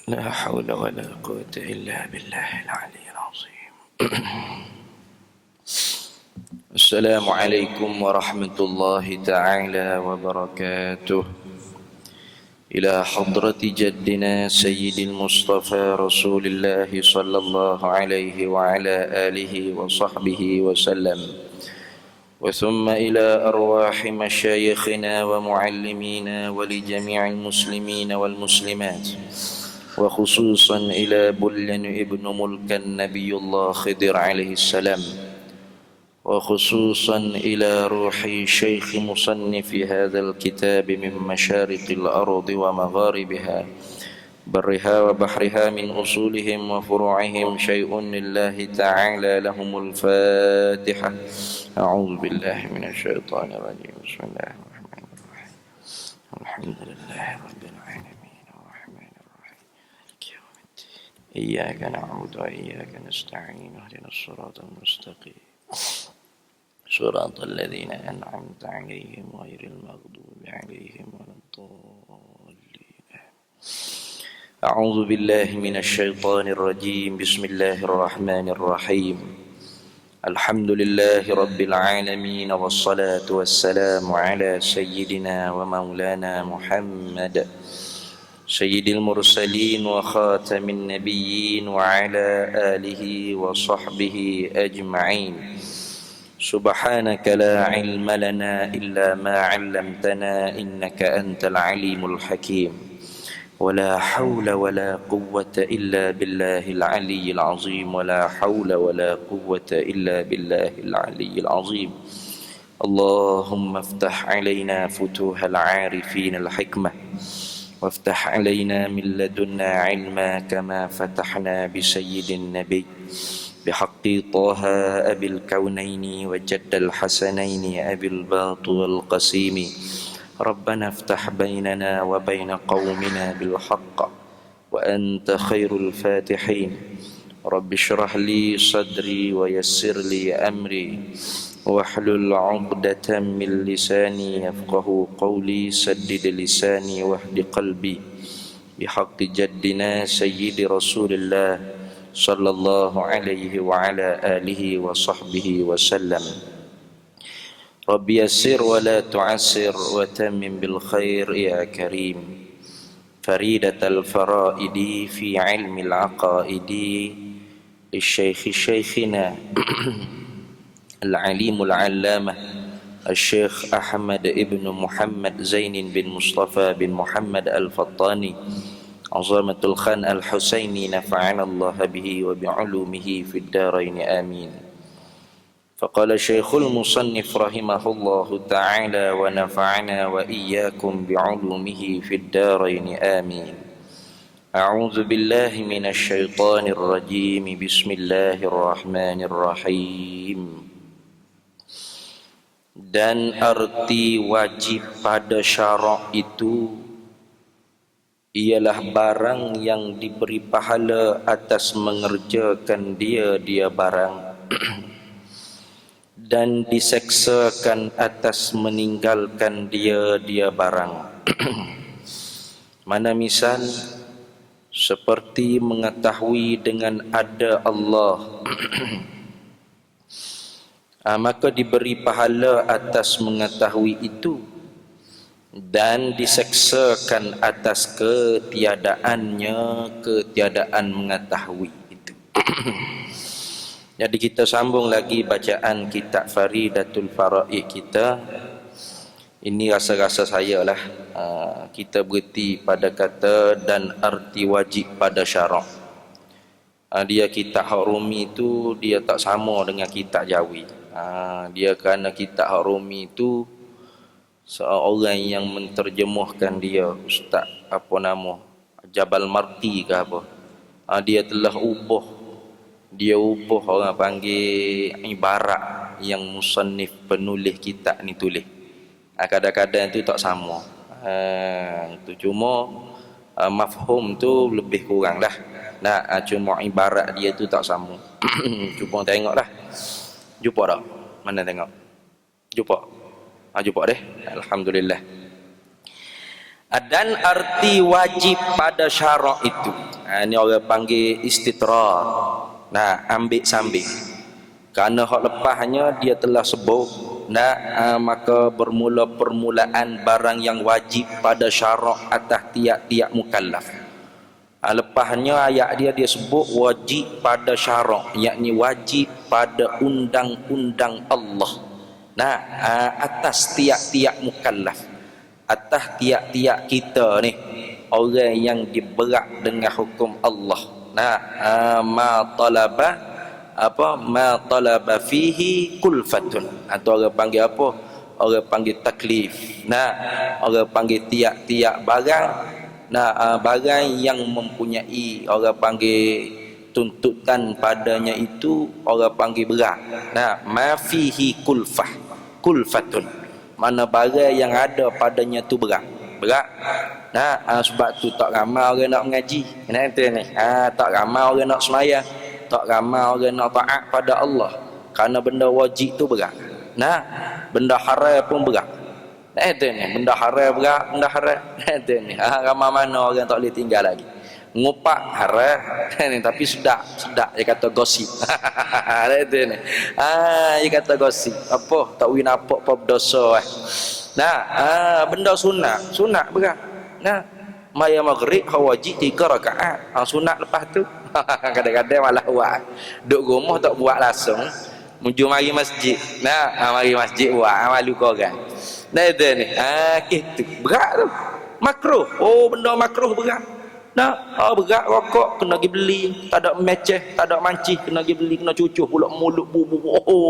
لا حول ولا قوة إلا بالله العلي العظيم. السلام عليكم ورحمة الله تعالى وبركاته. إلى حضرة جدنا سيد المصطفى رسول الله صلى الله عليه وعلى آله وصحبه وسلم، وثم إلى أرواح مشايخنا ومعلمينا ولجميع المسلمين والمسلمات، وخصوصا إلى بلن ابن ملك النبي الله خضر عليه السلام، وخصوصا إلى روح شيخ مصنف هذا الكتاب من مشارق الأرض ومغاربها، برها وبحرها، من أصولهم وفروعهم شيء لله تعالى لهم الفاتحة. أعوذ بالله من الشيطان الرجيم. بسم الله الرحمن الرحيم. الحمد لله رب العالمين الرحمن الرحيم مالك يوم الدين، إياك نعبد وإياك نستعين، اهدنا الصراط المستقيم صراط الذين أنعمت عليهم غير المغضوب عليهم ولا الضالين. أعوذ بالله من الشيطان الرجيم. بسم الله الرحمن الرحيم. الحمد لله رب العالمين، والصلاة والسلام على سيدنا ومولانا محمد سيد المرسلين وخاتم النبيين، وعلى آله وصحبه أجمعين. سبحانك لا علم لنا إلا ما علمتنا، إنك أنت العليم الحكيم. ولا حول ولا قوة إلا بالله العلي العظيم. ولا حول ولا قوة إلا بالله العلي العظيم. اللهم افتح علينا فتوح العارفين الحكمة، وافتح علينا من لدنا علما، كما فتحنا بسيد النبي بحق طه أبي الكونين وجد الحسنين أبي الباطل القسيم. ربنا افتح بيننا وبين قومنا بالحق، وأنت خير الفاتحين. رب اشرح لي صدري ويسر لي أمري، واحلل عقدة من لساني يفقه قولي. سدد لساني واهد قلبي، بحق جدنا سيد رسول الله صلى الله عليه وعلى آله وصحبه وسلم. رب يسر ولا تعسر، وتمم بالخير يا كريم. فريدة الفرائد في علم العقائد، للشيخ شيخنا العليم العلامة الشيخ أحمد ابن محمد زين بن مصطفى بن محمد الفطاني عظمة الخان الحسيني، نفعنا الله به وبعلومه في الدارين آمين. فقال الشيخ المصنف رحمه الله تعالى: ونفعنا وإياكم بعلومه في الدارين آمين. أعوذ بالله من الشيطان الرجيم. بسم الله الرحمن الرحيم. Dan arti wajib pada syarak itu ialah barang yang diberi pahala atas mengerjakan dia barang dan diseksakan atas meninggalkan dia barang. Mana misal seperti mengetahui dengan ada Allah, maka diberi pahala atas mengetahui itu dan diseksakan atas ketiadaan mengetahui itu. Jadi kita sambung lagi bacaan kitab Faridatul Faraid kita. Ini rasa-rasa saya lah, kita berhenti pada kata dan arti wajib pada syarak. Dia kitab Harumi itu dia tak sama dengan kitab Jawi. Dia kerana kitab Harumi itu seorang yang menterjemahkan dia, Ustaz apa nama, Jabal Marti ke apa, dia telah ubah orang panggil ibarat yang musannif penulis kitab ni tulis. Kadang-kadang tu tak sama. Tu cuma mafhum tu lebih kurang lah. Cuma ibarat dia tu tak sama. Cuba tengoklah. Jumpa tak? Mana tengok? Jumpa? Jumpa deh. Alhamdulillah. Dan arti wajib pada syarak itu. Ni orang panggil istitrar. Nah, ambil sambing. Kerana hak lepasnya dia telah sebut, maka bermula permulaan barang yang wajib pada syarak atas tiap-tiap mukallaf. Lepasnya ayat dia sebut wajib pada syarak, yakni wajib pada undang-undang Allah. Atas tiap-tiap mukallaf, atas tiap-tiap kita ni, orang yang diberat dengan hukum Allah. Ma talaba fihi kulfatun, atau orang panggil apa? Orang panggil taklif. Orang panggil tiap-tiap barang, barang yang mempunyai orang panggil tuntutan padanya itu orang panggil berat. Ma fihi kulfatun, mana barang yang ada padanya tu berat. Sebab tu tak ramai orang nak mengaji. Tak ramai orang nak semayang, tak ramai orang nak taat pada Allah, kerana benda wajib tu berat. Benda haram pun berat. Benda haram berat, benda haram. Ramai mana orang tak boleh tinggal lagi. Ngupak haram, tapi sedap dia kata gosip. Dia kata gosip. Apa tak win apa berdosa. Benda sunat berat. Maya maghrib wajib 3 rakaat. Sunat lepas tu. Kadang-kadang malah buat. Duk rumah tak buat langsung. Muju mari masjid. Mari masjid buat malu kau orang. Gitu. Berat tu. Makruh. Benda makruh berat. Berat rokok kena pergi beli, tak ada meceh, tak ada mancih, kena pergi beli, kena cucuh pula mulut bubu.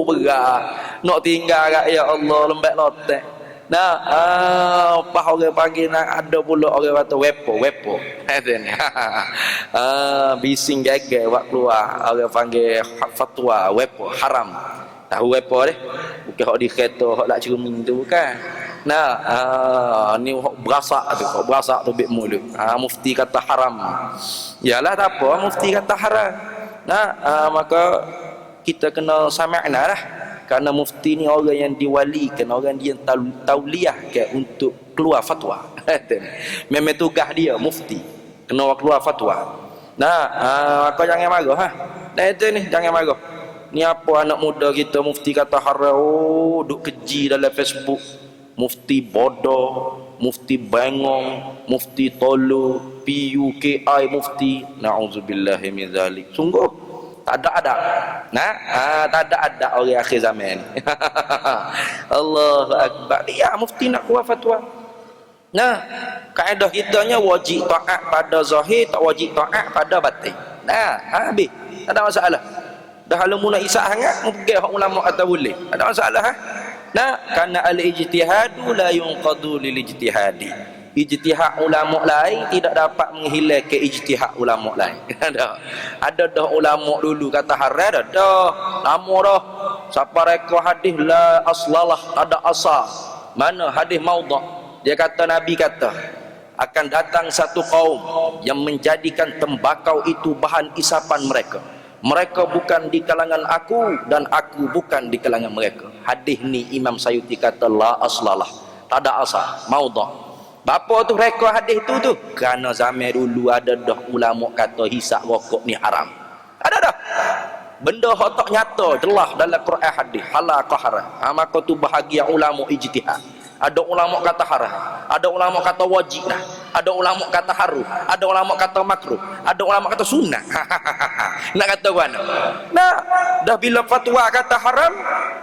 Berat. Nak tinggal kat ya Allah lembek lotek. Apa orang panggil ada pula orang kata wepo. Bising gagal buat keluar orang panggil fatwa wepo haram. Tahu wepo deh? Bukan hak di kereta, hak nak cermin tu bukan. Ni hak berasak tu bik mulut. Mufti kata haram. Yalah tak apa, mufti kata haram. Maka kita kena sami'na lah. Kerana mufti ni orang yang diwalikan, orang yang tauliahkan untuk keluar fatwa. Memang tugas dia mufti, kena keluar fatwa. Kau jangan marah jangan marah. Ni apa anak muda kita mufti kata haram, duk keji dalam Facebook. Mufti bodoh, mufti bengong, mufti tolu, PUKI mufti. Na'udzubillahi min zalik. Sungguh tak ada adab. Tak ada adab orang akhir zaman. Allahu akbar. Ya mufti nak keluar fatwa. Kaedah kitanya wajib taat pada zahir, tak wajib taat pada batin. Habis. Tak ada masalah. Dah halau mula isak sangat, mungkin hak ulama kata boleh. Tak ada masalah. Karena al-ijtihadu la yunqadu lil ijtihadi. Ijtihad ulama lain tidak dapat menghilangkan ijtihad ulama lain. Ada dah ulama dulu kata haram dah. Lama dah. Siapa reka hadis la aslalah, tak ada asal. Mana hadis maudhu'. Dia kata Nabi kata akan datang satu kaum yang menjadikan tembakau itu bahan isapan mereka. Mereka bukan di kalangan aku dan aku bukan di kalangan mereka. Hadis ni Imam Sayuti kata la aslalah, tak ada asal, maudhu'. Bapa tu reka hadis tu kerana zaman dulu ada dah ulama kata hisap rokok ni haram. Ada dah. Benda hak tak nyata jelas dalam Quran hadis halal ke haram. Maka tu bahagian ulama ijtihad. Ada ulama kata haram, ada ulama kata wajib dah, ada ulama kata haram, ada ulama kata makruh, ada ulama kata sunnah. Nak kata mana? Dah bila fatwa kata haram,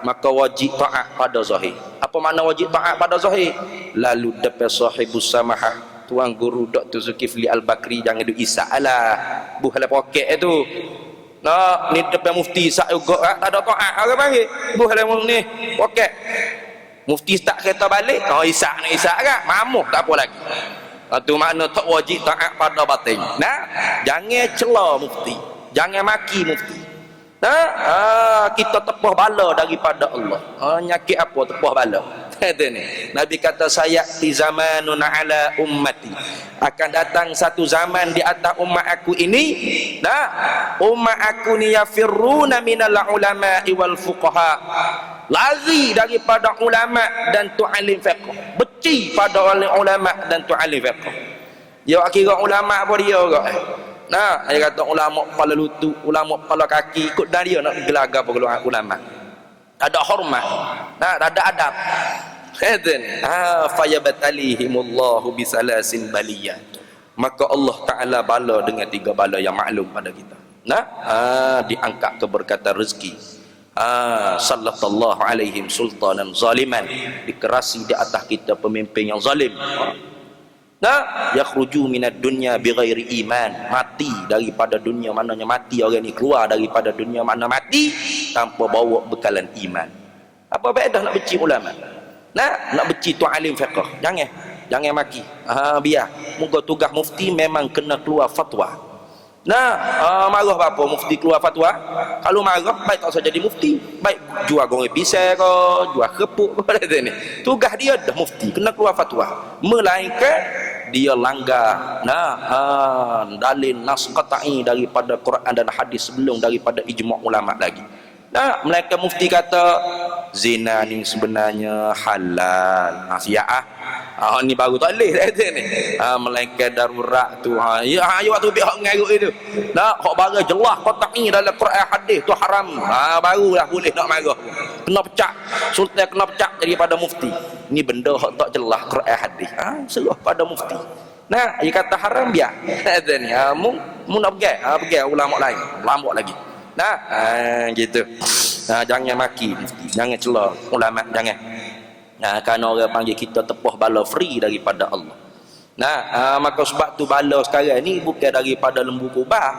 maka wajib taat pada zahir. Apa makna wajib taat pada zahir? Lalu depan sahibus samahah, tuan guru Dr. Zulkifli Al-Bakri jangan duk isak alah buhlah poket tu. Ni depan mufti isak juga tak ada taat orang panggil. Buhlah ni poket. Mufti tak kereta balik, isak nak isak kan, mamuh tak apa lagi. Itu makna tak wajib taat pada batin. Jangan cela mufti, jangan maki mufti. Kita tepah bala daripada Allah. Nyakit apa tepah bala? Nabi kata sayati zamanun ala ummati. Akan datang satu zaman di atas umat aku ini. Umat aku ni yafirruna minal ulama'i wal fuqaha. Lari daripada ulama dan tu'alim fiqh. Benci pada ulama dan tu'alim fiqh. Dia kira ulama apa dia orang? Nah, dia kata ulama kepala lutut, ulama kepala kaki, ikut dari dia nak gelagar apa ulama. Ada hormat. Nah, ada adab. Khadan. Fayabatalihimullahu bisalasin baliyat. Maka Allah Taala bala dengan 3 bala yang maklum pada kita. Nah, diangkat keberkatan rezeki. Sallallahu alaihim sultanan zaliman, dikerasi di atas kita pemimpin yang zalim. Nah, yakhruju minad dunya bighairi iman, mati daripada dunia, maknanya mati orang ni keluar daripada dunia makna mati tanpa bawa bekalan iman. Apa faedah nak benci ulama? Nah, nak benci tu alim fiqh, jangan maki. Biar muka tugas mufti memang kena keluar fatwa. Nah, marah apa mufti keluar fatwa? Kalau marah, baik tak usah jadi mufti. Baik jual goreng pisang ke, jual kerupuk ke, ni. Tugas dia dah mufti, kena keluar fatwa. Melainkan dia langgar dalil nas qat'i daripada Quran dan hadis sebelum daripada ijma' ulama lagi. Nah, melainkan mufti kata zina ni sebenarnya halal. Ni baru tak boleh kata ni. Melainkan darurat tu. Ya waktu bi hak mengarut itu. Nah, hak bara jelas qat'i dalam Quran hadis tu haram. Barulah boleh nak marah. Kena pecah. Sultan kena pecah daripada mufti. Ni benda hak tak jelas Quran hadis. Serah pada mufti. Nah, dia kata haram biar. Kata ni. Mu nak pergi ulama lain. Lambak lagi. Nah, gitu. Jangan maki mufti, jangan celah ulama, jangan. Kerana orang panggil kita tepuh bala free daripada Allah. Maka sebab tu bala sekarang ni bukan daripada lembu kubah.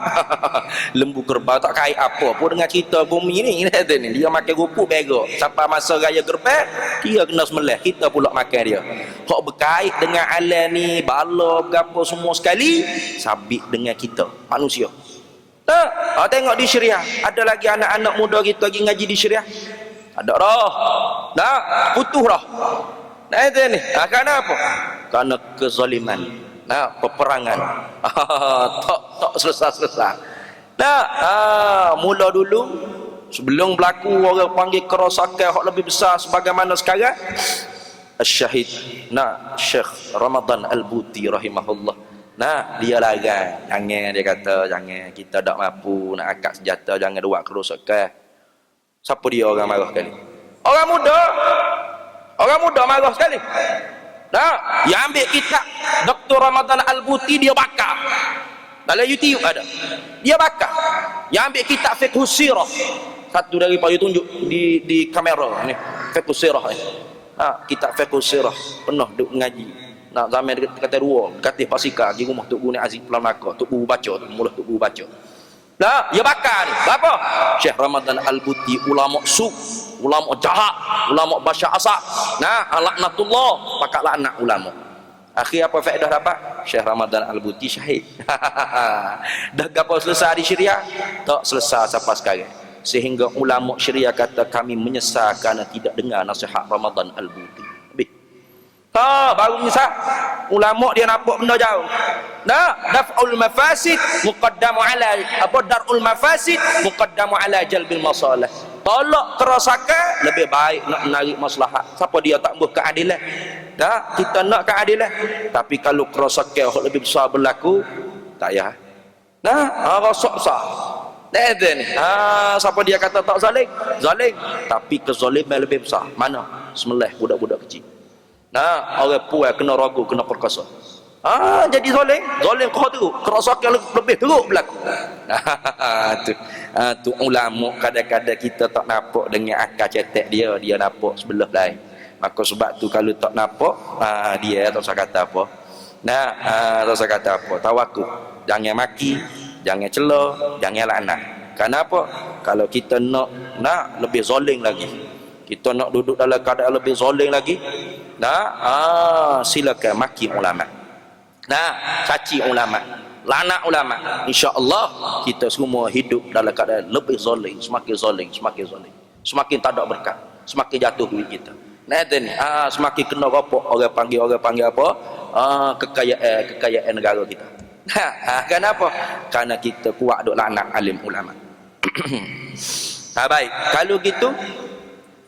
Lembu kerbau tak kait apa pun dengan cerita bumi ni. Dia makan rupuk berak. Sampai masa raya gerbang, dia kena sembelih, kita pula makan dia. Hak berkait dengan alam ni, bala berapa semua sekali, sabit dengan kita manusia. Tengok di Syria, ada lagi anak-anak muda kita lagi ngaji di Syria. Ada dah. Putus dah. Itu ni. Kerana apa? Kerana kezaliman. Peperangan. Tak selesai-selesai. Mula dulu sebelum berlaku orang panggil kerosakan hak lebih besar sebagaimana sekarang, Syahid Syekh Ramadan Al-Buti rahimahullah. Dia larang, jangan, dia kata jangan, kita tak mampu nak angkat senjata, jangan buat kerosakan. Siapa dia orang marah sekali? Orang muda marah sekali. Dia ambil kitab Dr. Ramadan Al-Buti, dia bakar. Dalam YouTube ada. Dia bakar. Dia ambil kitab Fiqh Sirah. Satu daripada tunjuk di kamera ni. Fiqh Sirah ni. Kitab Fiqh Sirah penuh duk ngaji. Zaman kata dua, kata pasika di rumah Tok Guru Aziz Pulau Melaka, Tok Guru baca, mula Tok Guru baca. Dia bakar ni. Apa? Syekh Ramadan Al-Buti ulama ulama jahat, ulama basyar asap. Laknatullah, pakat laknat ulama. Akhir apa faedah dapat? Syekh Ramadan Al-Buti syahid. Dah gapo selesai di Syria? Tak selesai sampai sekarang. Sehingga ulama Syria kata kami menyesal kerana tidak dengar nasihat Ramadan Al-Buti. Baru misal ulama dia nampak benda jauh. Daf'ul mafasid muqaddamu ala darul mafasid muqaddamu ala jalbil masalah. Tolak kerosakan lebih baik nak menarik maslahat. Siapa dia tak mahu keadilan? Kita nak keadilan. Tapi kalau kerosakan lebih besar berlaku, tak ya. Rosak besar. Siapa dia kata tak zalim? Zalim. Tapi kezaliman lebih besar. Mana? Sembelih budak-budak kecil. Orang puas kena ragu, kena perkosa. Jadi zalim kau teruk, kerosakan lebih teruk berlaku. Tu ulama kadang-kadang kita tak nampak dengan akal cetek dia nampak sebelah lain. Maka sebab tu kalau tak nampak, dia tak usah kata apa. Tak usah kata apa. Tawakal. Jangan maki, jangan cela, jangan laknat. Kenapa? Kalau kita nak lebih zalim lagi, kita nak duduk dalam keadaan lebih zalim lagi, silakan maki ulama, caci ulama, laknat ulama. InsyaAllah kita semua hidup dalam keadaan lebih zalim, semakin zalim, semakin tak ada berkat, semakin jatuh duit kita. Semakin kena ropok orang panggil apa? Kekayaan negara kita. Kenapa? Karena kita kuat duk laknat alim ulama. Baik, kalau gitu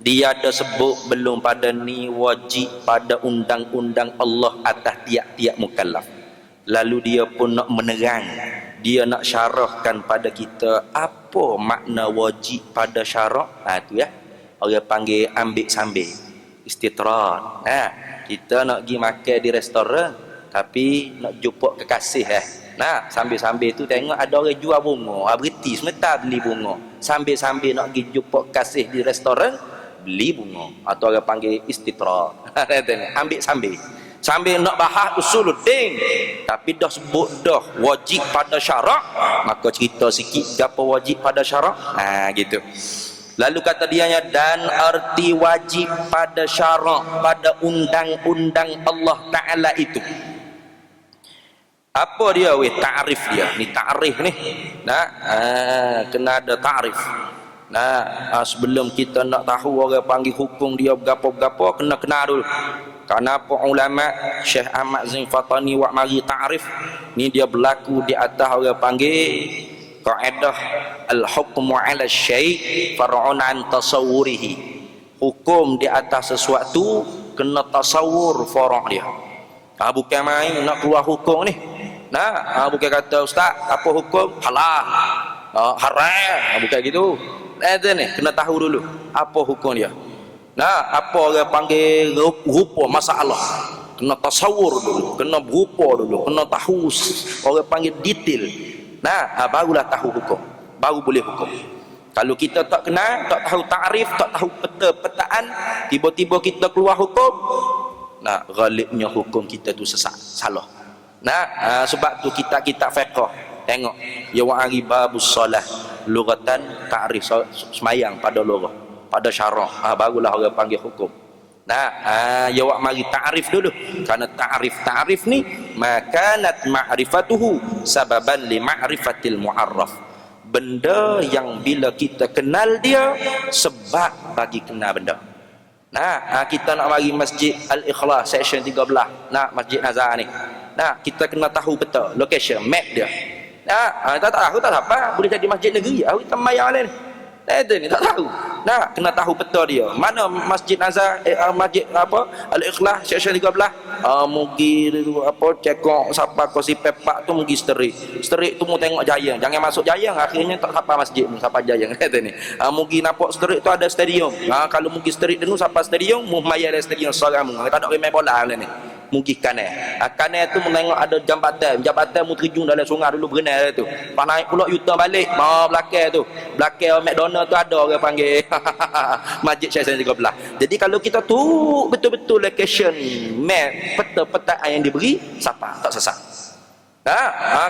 dia ada sebut belum pada ni wajib pada undang-undang Allah atas tiap-tiap mukallaf. Lalu dia pun nak menerang dia nak syarahkan pada kita apa makna wajib pada syarak. Tu ya, orang panggil ambil sambil, istitrad. Kita nak pergi makan di restoran tapi nak jumpa kekasih sambil-sambil tu tengok ada orang jual bunga, berhenti sebentar beli bunga, sambil-sambil nak pergi jumpa kekasih di restoran beli bunga, atau orang panggil istitrad. Ambil sambil nak bahas usuluddin tapi dah sebut dah wajib pada syarak, maka cerita sikit apa wajib pada syarak. Gitu. Lalu kata dianya, dan arti wajib pada syarak, pada undang-undang Allah Ta'ala itu. Apa dia weh? Ta'rif dia. Ni ta'rif ni. Kena ada ta'rif. Sebelum kita nak tahu orang panggil hukum dia berapa-berapa, kena kenal dulu. Kenapa ulama Syekh Ahmad Zain Fatani wak mari ta'rif ni, dia berlaku di atas orang panggil kaedah al-hukmu 'ala syai' far'un an tasawwurihi. Hukum di atas sesuatu kena tasawur fara' dia. Bukan main nak keluar hukum ni. Bukan kata ustaz apa hukum halal, haram, bukan gitu. Ni kena tahu dulu apa hukum dia. Apa orang panggil rupa masalah, kena tasawur dulu, kena berupa dulu, kena tahu orang panggil detail. Barulah tahu hukum, baru boleh hukum. Kalau kita tak kenal, tak tahu ta'rif, tak tahu peta-petaan, tiba-tiba kita keluar hukum, ghalibnya hukum kita tu sesat, salah. Sebab tu kitab fiqh tengok ya wa'ari babus solah lughatan, ta'rif semayang pada lughah, pada syarak, barulah orang panggil hukum. Ya wak mari ta'rif dulu, kerana ta'rif ni makanat ma'rifatuhu sababan li ma'rifatil mu'arraf, benda yang bila kita kenal dia sebab bagi kenal benda. Kita nak mari Masjid Al-Ikhlas section 13, Masjid Nazar ni, kita kena tahu betul location, map dia. Tak tahu tak apa, boleh jadi masjid negeri, kita mayang lain ni tak tahu. Kena tahu betul dia mana Masjid Nazar, Masjid Al-Ikhlas section 13. Mugi cekok siapa kosi pepak tu, mugi sterik tu mu tengok jayang, jangan masuk jayang, akhirnya tak siapa masjid mu siapa jayang. Ni mugi nampak sterik tu ada stadium. Kalau mugi sterik denu siapa stadium, mu mayar stadium seorang mu, tak ada main bola ni. Mungkin kanai tu menengok ada jambatan mu terjun dalam sungai dulu, berenang tu, lepas naik pula yuta balik mau belakang tu, belakang McDonald tu ada orang panggil Masjid Syekh 13. Jadi kalau kita tu betul-betul location map, peta-peta yang diberi, siapa tak sesat.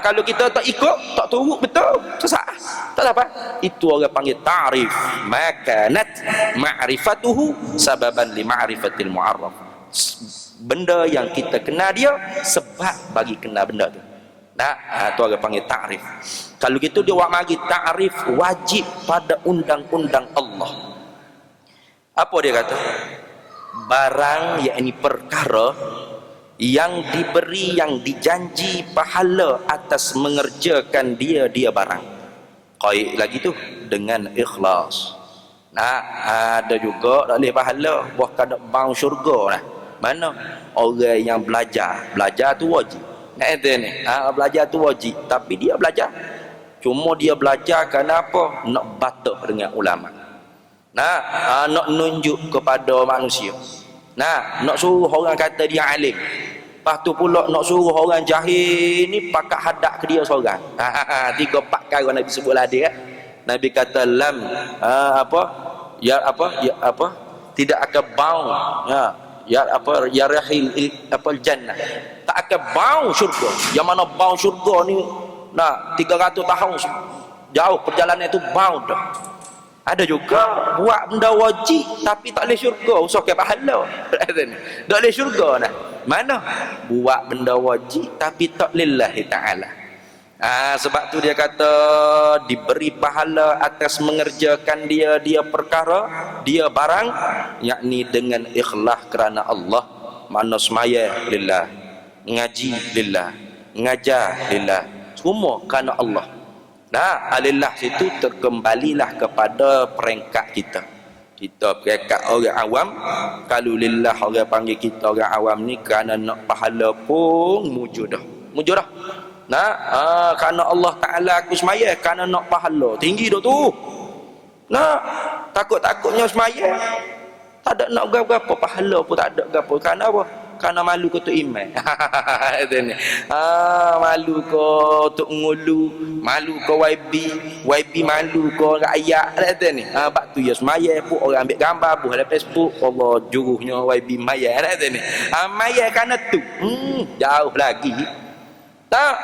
Kalau kita tak ikut, tak turut betul, sesat, tak apa. Itu orang panggil ta'rif, makanat ma'rifatuhu sababan li ma'rifatil mu'arraf, benda yang kita kenal dia sebab bagi kenal benda tu. Tu orang panggil ta'rif. Kalau gitu dia wak mari ta'rif wajib pada undang-undang Allah. Apa dia kata? Barang, yakni perkara yang diberi, yang dijanji pahala atas mengerjakan dia barang. Qaid lagi tu dengan ikhlas. Ada juga tak boleh pahala, buah kada bau syurga . Mana orang yang belajar tu wajib. Belajar tu wajib, tapi dia belajar, cuma dia belajar kerana apa? Nak batuk dengan ulama. Nak nunjuk kepada manusia. Nak suruh orang kata dia alim. Lepas tu pula nak suruh orang jahil ni pakat hadap ke dia seorang. 3-4 kali Nabi sebut ada kan. Nabi kata lam tidak akan bau ya rahil jannah, tak akan bau syurga. Yang mana bau syurga ni 300 tahun jauh perjalanan itu bau dah. Ada juga buat benda wajib tapi tak boleh syurga, usah ke pahala. Tak boleh syurga mana buat benda wajib tapi tak lillahi ta'ala. Sebab tu dia kata diberi pahala atas mengerjakan dia perkara, dia barang, yakni dengan ikhlas kerana Allah. Makna semaya lillah, ngaji lillah, ngajar lillah, semua kerana Allah. Alillah situ terkembalilah kepada peringkat kita. Kita peringkat orang awam. Kalau lillah orang panggil kita orang awam ni kerana nak pahala pun mujudah. Nah, kerana Allah Ta'ala aku semaya, kerana nak pahala tinggi dah tu. Nah, takut-takutnya semaya, tak ada nak berapa pahala pun tak ada berapa. Kerana apa? Kerana malu kau tu iman. Malu kau tu ngulu, malu kau YB malu kau rakyat. Kata ni. Bak tu ya semaya pun orang ambil gambar buh dalam Facebook. Allah juruhnya YB maya. Kata ni. Maya kerana tu. Jauh lagi. Tak,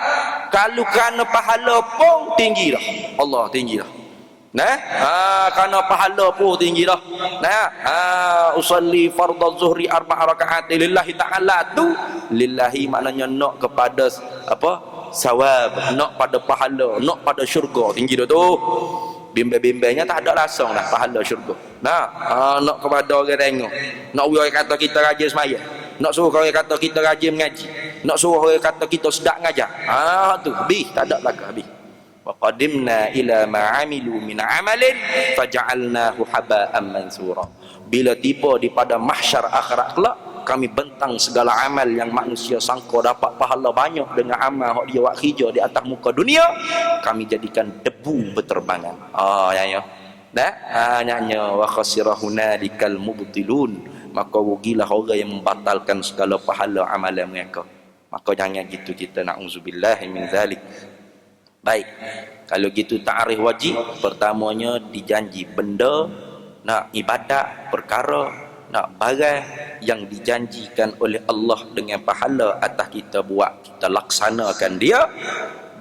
kalau kerana pahala pun tinggi dah. Allah tinggi dah. Nah, kerana pahala pun tinggi dah. Nah, usalli fardhu zuhri 4 rakaat lillahi ta'ala tu. Lillahi maknanya nak kepada apa? Sawab, nak pada pahala, nak pada syurga tinggi dah tu. Bimbang-bimbangnya tak ada langsung dah pahala syurga. Nah, nak kepada orang tengok. Nak orang kata kita rajin semaya. Nak suruh orang kata kita rajin mengaji. Nak suruh orang kata kita sedap ngajar. Tu habis, tak ada belaka habis. Wa qadimna ila ma amilu min amalin faja'alnahu haba'an mansura. Bila tiba di pada mahsyar akhirat kelak, kami bentang segala amal yang manusia sangka dapat pahala banyak dengan amal hak dia buat kerja di atas muka dunia, kami jadikan debu berterbangan. Ya. Nyanyi wa khasira hunalikal mubtilun. Maka rugilah orang yang membatalkan segala pahala amalan mereka. Maka jangan gitu kita, na'udzubillah min zalik. Baik, kalau gitu ta'arif wajib, pertamanya dijanji benda, nak ibadat, perkara, nak barang yang dijanjikan oleh Allah dengan pahala atas kita buat, kita laksanakan dia,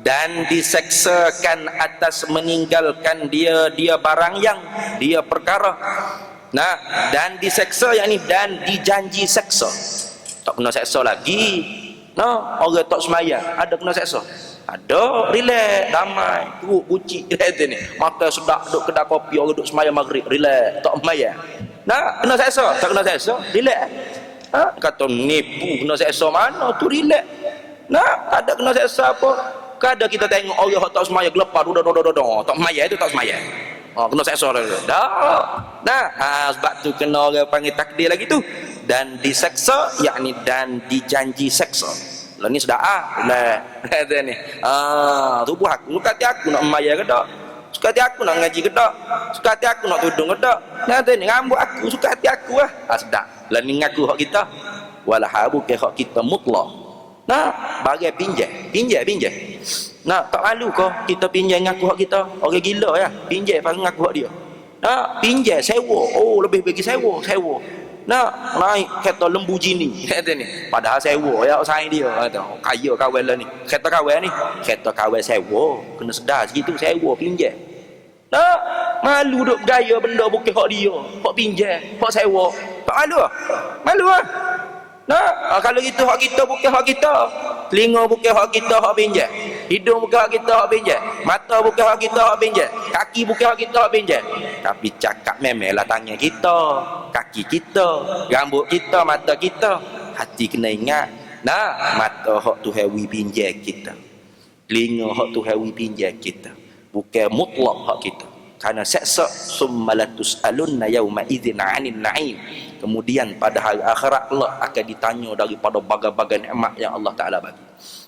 dan diseksakan atas meninggalkan dia barang yang dia perkara. Nah, dan diseksa yang ni, dan dijanji seksa. Tak kena seksa lagi. Nah, orang tak semayang ada kena seksa. Ada, relax, damai, teruk, bucik, kata ni. Mata sedap, duduk kedai kopi, orang duduk semayang maghrib, relax, tak semayang. Nah, kena seksa, tak kena seksa, relax. Kata nipu, kena seksa mana tu, relax. Nah, tak ada kena seksa apa. Kadang kita tengok orang tak semayang, gelepar, tak semayang, itu tak semayang. Kena seksa dah. Nah, sebab tu kena orang panggil takdir lagi tu. Dan diseksa, yakni dan dijanji seksa. Lah ni sudah kata ni. Tubuh aku, suka hati aku nak memayar ke tak? Suka hati aku nak ngaji ke tak? Suka hati aku nak tudung ke tak? Kata ni, rambut aku, suka hati aku lah. Sedap. Lah ni ngaku hak kita. Walah bukan hak kita mutlak. Nah, bagai pinjam. Nah, tak malu kau kita pinjam ngaku hak kita? Orang gila ya, pinjam pasal ngaku hak dia. Nah, pinjam sewa. Lebih bagi sewa. Nak naik kereta lembu jini, kata ni. Padahal sewa ya saya dia, kata kaya kawan lah ni. Kereta kawan ni, kereta kawan sewa, kena sedar segitu, sewa pinjam. Nak malu duk gaya benda bukan hak dia, hak pinjam, hak sewa. Tak malu? Malu ah. Nah, kalau itu hak kita bukan hak kita. Telinga bukan hak kita, hak pinjam. Hidung bukan hak kita, hak pinjam. Mata bukan hak kita, hak pinjam. Kaki bukan hak kita, hak pinjam. Tapi cakap memelah tangan kita, kaki kita, rambut kita, mata kita. Hati kena ingat. Nah, mata hak Tuhan wi pinjam kita. Telinga hak Tuhan wi pinjam kita. Bukan mutlak hak kita. Karena seksa summalatus alunna yauma idzin 'anil na'im. Kemudian pada hari akhirat Allah akan ditanya daripada bagai-bagai nikmat yang Allah Taala bagi.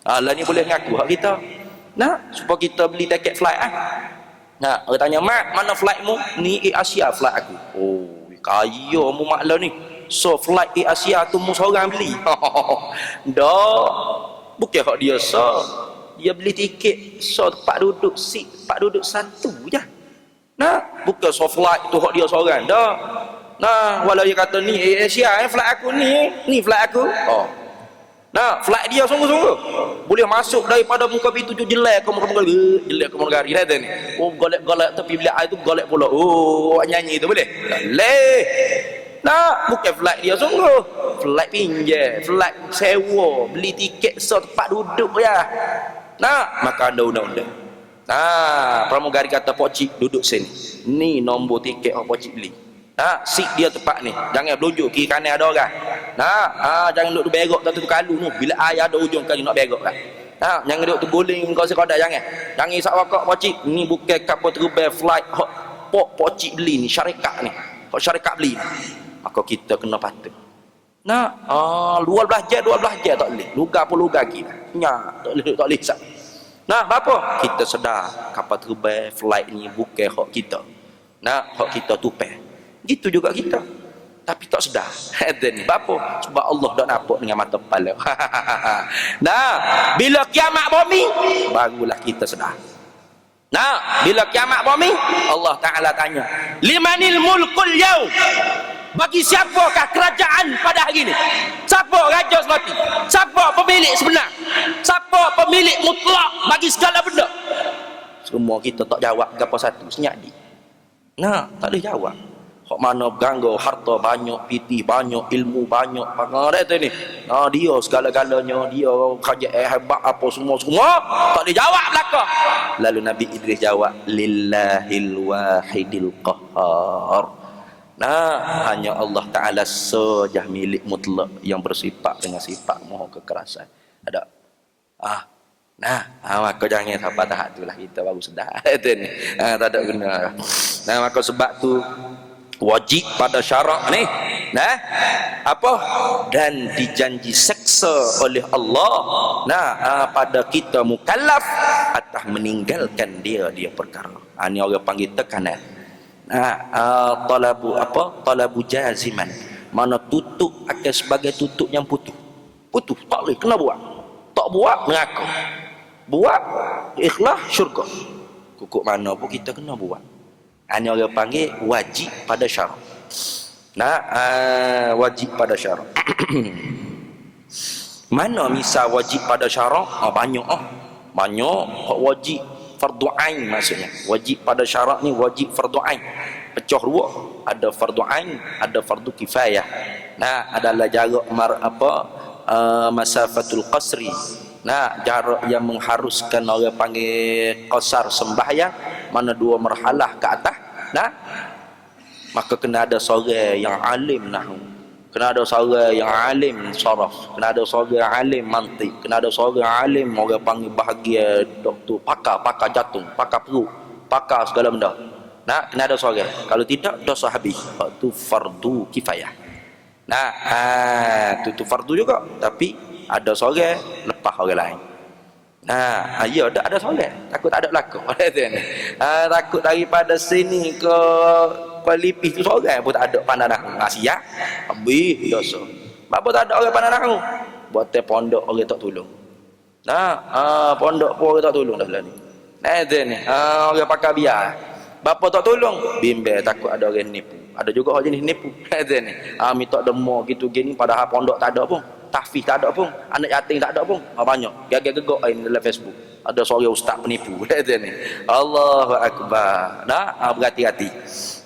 Lah ni boleh ngaku hak kita. Nah, supaya kita beli tiket flight Nah, orang tanya, "Mak, mana flightmu?" "Ni Air Asia flight aku." Kaya mu mak lah ni. So flight Air Asia tu mu seorang beli. Dah. Bukan hak dia dia beli tiket tempat duduk seat, tempat duduk satu je. Nah, bukan flight tu hak dia seorang dah. Nah, walau dia kata ni Asia flight aku ni flight aku. Nah, flight dia sungguh-sungguh boleh masuk daripada muka pintu tu jelek ke muka gari kata ni. Golek tepi bilik air tu golek pula. Nyanyi tu boleh. Boleh. Nah, bukan flight dia sungguh. Flight pinjam, flight sewa, beli tiket tempat duduk ya. Nah, maka ada undang-undang. Nah, pramugari kata Pak Cik duduk sini. Ni nombor tiket Pak Cik beli. Nah, seat dia tepat ni. Jangan belunjuk kiri kanan ada orang. Nah, jangan duduk berok tak tu kalu ni. Bila air ada ujung kali nak berok kan. Nah, jangan duduk terguling kau sekodak jangan. Jangan isak wakak Pak Cik. Ni bukan kapal terbang flight hok Pak Cik beli ni syarikat ni. Hok syarikat beli. Maka kita kena patuh. Nah, 12 jam tak boleh. Lugar pun lugar lagi. Nya, tak boleh sat. Nah, apa? Kita sedar kapal terbang flight ni bukan hak kita. Nah, hak kita tupai. Gitu juga kita. Tapi tak sedar. Ada ni. Apa? Sebab Allah dah nampak dengan mata kepala. Nah, bila kiamat bumi, barulah kita sedar. Nah, bila kiamat bumi, Allah Ta'ala tanya, limanil mulkul yaum? Bagi siapakah kerajaan pada hari ini? Siapa raja semati? Siapa pemilik sebenar? Siapa pemilik mutlak bagi segala benda? Semua kita tak jawab apa satu, senyap di. Nah, tak ada jawab. Hak mana berganggu, harta banyak, piti banyak, ilmu banyak, pakai tu ni. Nah, dia segala-galanya, dia kerja hebat apa semua tak ada jawab belaka. Lalu Nabi Idris jawab, lillahil wahidil qahhar. Nah, hanya Allah Ta'ala saja milik mutlak yang bersifat dengan sifat maha kekerasan. Ada. Maka jangan sampai tahap tu lah kita baru sedar. Itu ni. Tak ada guna. Nah, maka sebab tu wajib pada syarak ni. Nah, apa? Dan dijanji seksa oleh Allah. Nah, pada kita mukallaf atas meninggalkan dia perkara. Ni orang panggil tekanan. Talabu jaziman, mana tutup akan sebagai tutup yang putus, tak boleh, kena buat, tak buat neraka, buat ikhlas syurga. Kukuk mana pun kita kena buat. Ini orang panggil wajib pada syarak. Wajib pada syarak. Mana misal wajib pada syarak? Banyak wajib fardu ain, maksudnya wajib pada syarak ni wajib fardu ain pecah dua, ada fardu ain, ada fardu kifayah. Nah, adalah jarak masafatul qasri. Nah, jarak yang mengharuskan orang panggil qasar sembahyang, mana dua marhalah ke atas. Nah, maka kena ada seorang yang alim nahwu, kena ada seorang yang alim saraf, kena ada seorang yang alim mantik, kena ada seorang alim orang panggil bahagia doktor, pakar jantung, pakar perut, pakar segala benda. Nah, kena ada seorang. Kalau tidak, dosa habis. Itu fardu kifayah. Nah, itu fardu juga, tapi ada seorang lepas orang lain. Nah, ya ada seorang, takut tak ada berlaku. Takut daripada sini ke Lipis tu seorang pun tak ada pandang nak siap habis dosa. Apa tak ada orang pandang nak buat pondok orang tak tolong. Nah, pondok pun orang tak tolong dah ni. Ni orang pakai biar. Bapa tak tolong, bimbel takut ada orang nipu. Ada juga orang jenis nipu. Ni minta demo gitu gini padahal pondok tak ada pun, tahfiz tak ada pun, anak yatim tak ada pun. Banyak gagak-gagak dalam Facebook. Ada seorang ustaz penipu. Ni Allahu akbar. Nah, berhati-hati.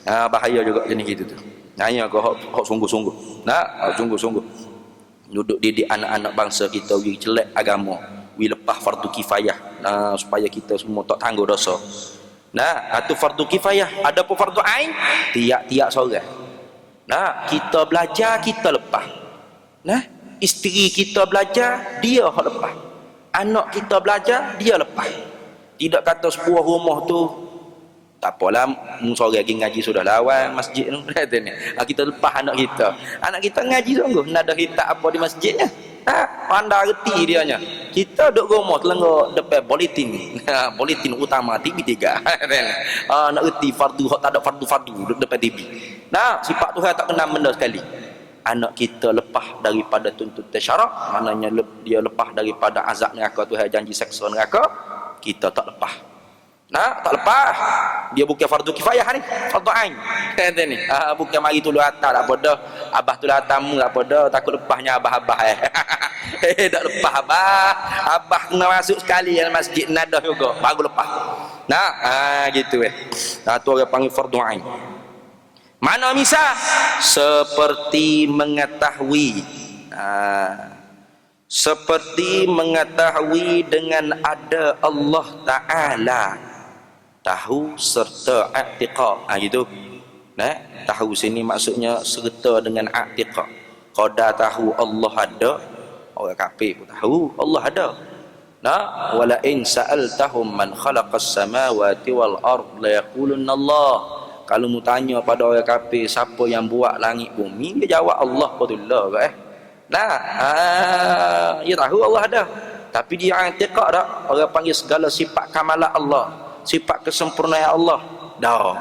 Bahaya juga jenis gitu tu. Nanya kau hok sungguh-sungguh. Sungguh-sungguh. Duduk didik anak-anak bangsa kita wi jelek agama, wi lepas fardu kifayah. Supaya kita semua tak tangguh dosa. Itu fardu kifayah. Ada pun fardu ain, tiap-tiap seorang. Kita belajar, kita lepas. Isteri kita belajar, dia hok lepas. Anak kita belajar, dia lepas. Tidak kata sebuah rumah tu tak apalah, seorang lagi ngaji sudah lawan masjid tu. Kita lepas anak kita. Anak kita ngaji sungguh, nak ada hitak apa di masjidnya. Pandai reti dianya. Kita duduk rumah telenggak depan politin. Politin utama TV3. Nak reti fardu, tak ada fardu-fardu duduk depan TV. Sifat Tuhan tak kena benda sekali. Anak kita lepas daripada tuntutan syarak, maknanya dia lepas daripada azab neraka, Tuhan janji seksa neraka, kita tak lepas. Tak lepas. Dia bukan fardu kifayah ni, fardu ain. Ni bukan mari tulu atas tak apa dah, abah tulu atas tak apa dah, takut lepasnya abah-abah tak lepas abah kena masuk sekali dalam masjid nadah juga baru lepas. Gitu tu orang panggil fardu ain. Mana misal seperti mengetahui dengan ada Allah Ta'ala, tahu serta i'tiqad. Gitu. Tahu sini maksudnya serta dengan i'tiqad. Qada tahu Allah ada, orang kafir pun tahu Allah ada. Wala in sa'altahum man khalaqas samawati wal ard la yaqulunna Allah. Kalau mu tanya pada orang kafir siapa yang buat langit bumi, dia jawab Allah Qadullah. Dia tahu Allah ada. Tapi dia i'tiqad dah, orang panggil segala sifat kamalat Allah, sifat kesempurnaan Allah. Dah.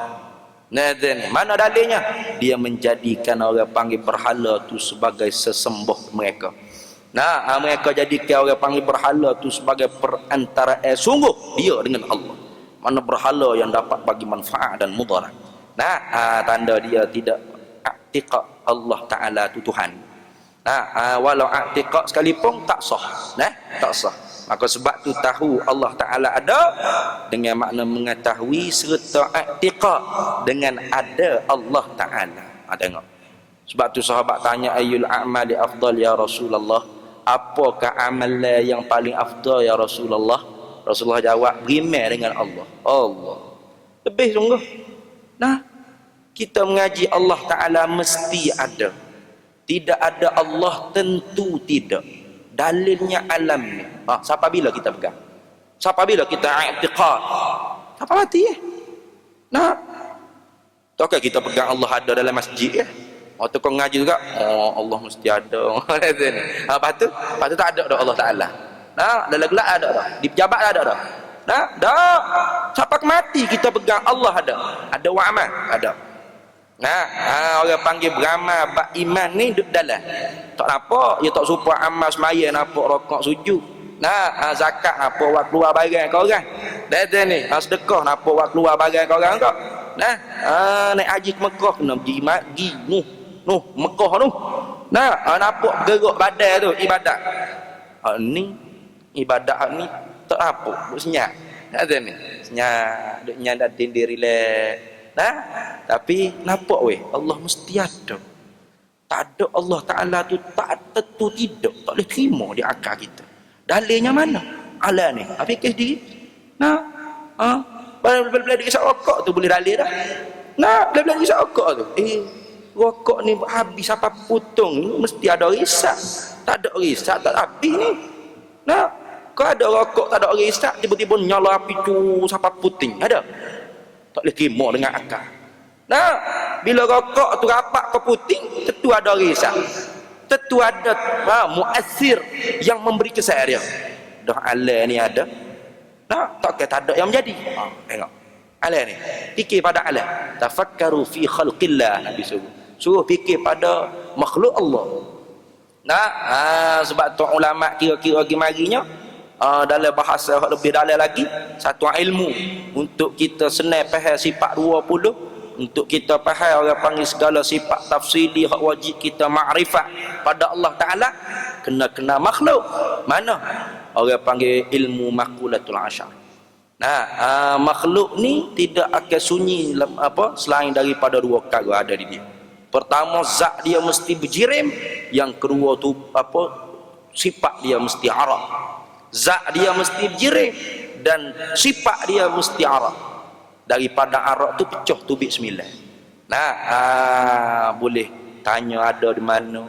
Nah, mana dalilnya? Dia menjadikan orang panggil berhala tu sebagai sesembuh mereka. Nah, mereka jadikan orang panggil berhala tu sebagai perantara sungguh dia dengan Allah. Mana berhala yang dapat bagi manfaat dan mudarat. Nah, tanda dia tidak i'tiqad Allah Ta'ala tu Tuhan. Nah, walau i'tiqad sekalipun tak sah. Nah, tak sah. Maka sebab tu tahu Allah Ta'ala ada dengan makna mengetahui serta i'tiqad dengan ada Allah Ta'ala. Tengok. Sebab tu sahabat tanya ayyul a'mali afdal ya Rasulullah, apakah amalan yang paling afdal ya Rasulullah? Rasulullah jawab, beriman dengan Allah. Allah. Lebih sungguh. Nah, kita mengaji Allah Ta'ala mesti ada. Tidak ada Allah tentu tidak. Dalilnya alam ni. Siapa bila kita pegang? Siapa bila kita i'tiqad? Siapa mati Nah, takkan kita pegang Allah ada dalam masjid Waktu kau ngaji juga, Allah mesti ada. Lepas tu tak ada dah Allah Ta'ala. Nah, dalam gelap ada dah. Di pejabat ada dah. Nah, dah. Siapa mati kita pegang Allah ada. Ada wa'aman? Ada. Nah, orang panggil beramal bak iman ni duduk dalam. Tak nampak, dia tak supa amal semaya nampak rokok sujud. Nah, zakat nampak buat keluar barang kau orang. Dah ni, sedekah nampak buat keluar barang kau orang kau. Nah, naik haji ke Mekah kena pergi Noh, Mekah tu. Nah, nampak gerak badan tu ibadat. Ni ibadat ni tak apa, duk senyap. Ada ni, senyap, duk nyandak tindir relax. Nah, tapi nampak weh, Allah mesti ada. Tak ada Allah Ta'ala tu tak tentu tidak, tak boleh terima di akal kita. Dalilnya mana? Ala ni. Fikir diri. Nah, bila isap rokok tu boleh dalil dah. Nah, bila isap rokok tu. Rokok ni habis apa putung ni mesti ada risap. Tak ada risap tak habis ni. Nah, kau ada rokok tak ada risap tiba-tiba nyala api tu sampai puting. Ada? Tak boleh terima dengan akal. Nah, bila rokok tu rapat ke puting, tentu ada risap. Tentu ada muassir yang memberi kesan dia. Dah ala ni ada. Nah, tak ada yang menjadi. Tengok. Ala ni. Fikir pada ala. Tafakkaru fi khalqillah, Nabi suruh fikir pada makhluk Allah. Nah, sebab tu ulama kira-kira gimarinya dalam bahasa lebih dalam lagi, satu ilmu untuk kita senang faham sifat 20, untuk kita faham orang panggil segala sifat tafsili hak wajib kita makrifat pada Allah Ta'ala, kena makhluk. Mana? Orang panggil ilmu makulatul asyar. Nah, makhluk ni tidak akan sunyi selain daripada dua perkara ada di dia. Pertama, zat dia mesti berjirim. Yang kedua tu sifat dia mesti arah. Zat dia mesti berjirim dan sifat dia mesti arah. Daripada arak tu pecah tubik 9. Nah, boleh tanya ada di mana,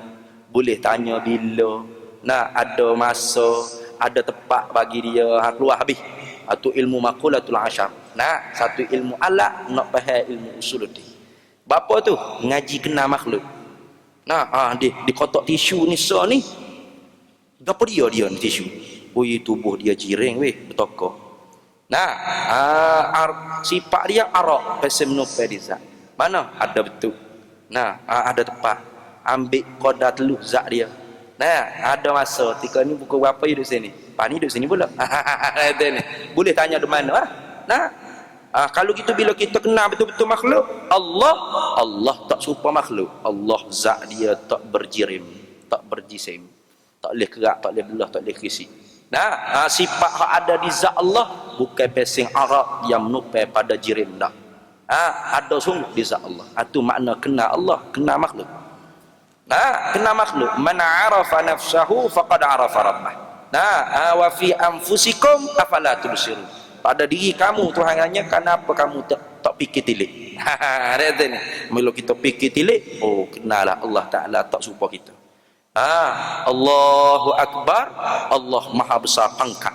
boleh tanya bila. Nah, ada masa, ada tempat bagi dia keluar habis. Itu ilmu makulatul asyar. Nah, satu ilmu alat nak faham ilmu usuluddin. Bapa tu ngaji kena makhluk. Nah, di kotak tisu ni ni. Gapo dia ni tisu? Tubuh dia jiring weh, bertokok. Nah, sifat dia arak pesemnope di zat. Mana? Ada betul. Nah, ada tempat. Ambil qadar teluk zat dia. Nah, ada masa ketika ni pukul berapa dia duduk sini? Pak ni duduk sini pula. Boleh tanya di mana? Nah, kalau gitu bila kita kenal betul-betul makhluk, Allah tak serupa makhluk. Allah zat dia tak berjirim, tak berjisim, tak boleh kerak, tak boleh belah, tak boleh kisi. Nah, sifat yang ada di zat Allah bukan pesing Arab yang menupai pada jirim dah. Ada sungguh di zat Allah. Itu makna kenal Allah, kenal makhluk. Nah, kenal makhluk. Man arafa nafsahu faqad arafa rabbah. Nah, wa fi anfusikum afala tubsirun. Pada diri kamu Tuhan hanya, kenapa kamu tak fikir tilik? Ada ni. Bila kita fikir tilik, kenalah Allah Ta'ala tak serupa kita. Allahu Akbar, Allah Maha Besar pangkat.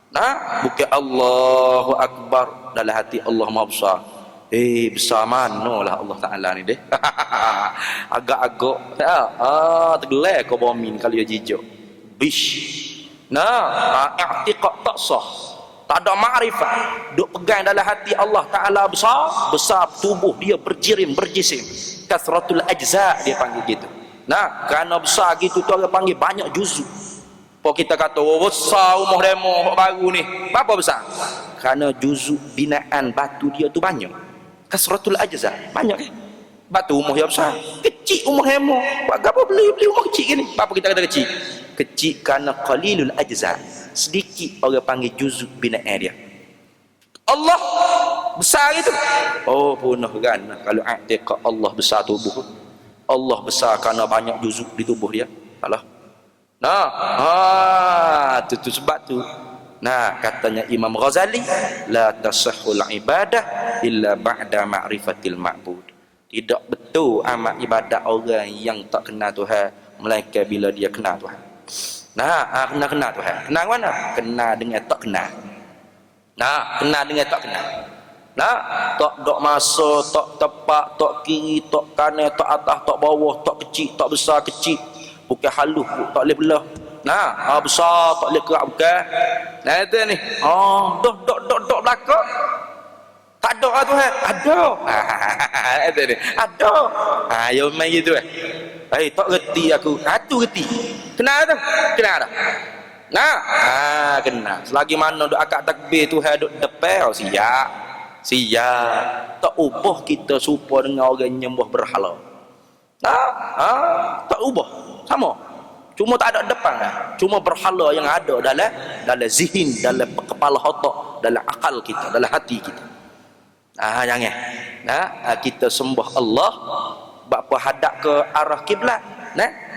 Nah, bukan Allahu Akbar dalam hati Allah Maha Besar. Besar manalah Allah Ta'ala ni deh. Agak-agak tergelak kau bomin kalau dia jijak. Bish. Nah, i'tiqad tak sah. Tak ada ma'rifat. Duk pegang dalam hati Allah Ta'ala besar, besar tubuh dia berjisim. Kasratul ajza dia panggil gitu. Nah, kerana besar gitu tu orang panggil banyak juzuk. Apa kita kata, oh besar rumah demo baru ni. Berapa besar? Kerana juzuk binaan batu dia tu banyak. Kasratul ajza, banyak kan? Batu rumah yang besar. Kecil rumah demo. Apa beli rumah kecil gini? Apa kita kata kecil? Kecil kerana qalilul ajza, sedikit orang panggil juzuk binaan dia. Allah besar itu, oh punah kan kalau i'tiqad Allah besar tubuh. Allah besar kerana banyak juzuk di tubuh dia. Alah. Nah, tu sebab tu. Nah, katanya Imam Ghazali, la tasahhul ibadah illa ba'da ma'rifatil ma'bud. Tidak betul amal ibadat orang yang tak kenal Tuhan melainkan bila dia kenal Tuhan. Nah, kenal Tuhan. Kenal mana? Kenal dengan tak kenal. Nah, kenal dengan tak kenal. Nah, tak dok masa, tak tepat, tak kiri, tak kanan, tak atas, tak bawah, tak kecil, tak besar, kecil. Bukan halus, tak boleh belah. Nah, besar tak boleh kerak bukan. Nah, itu ni. Dok belakang. Tak ada lah Tuhan. Ada. Itu ni. Ada. Ya main gitu tak reti aku. Tu reti. Kenal tu? Kenal tak? Nah, kenal. Selagi mana duk akak takbir Tuhan duk depan, siap. Tak ubah kita serupa dengan orang nyembah berhala. Tak ubah. Sama. Cuma tak ada depan lah. Cuma berhala yang ada dalam zihin, dalam kepala otak, dalam akal kita, dalam hati kita. Jangan. Kita sembah Allah bapa hadap ke arah kiblat.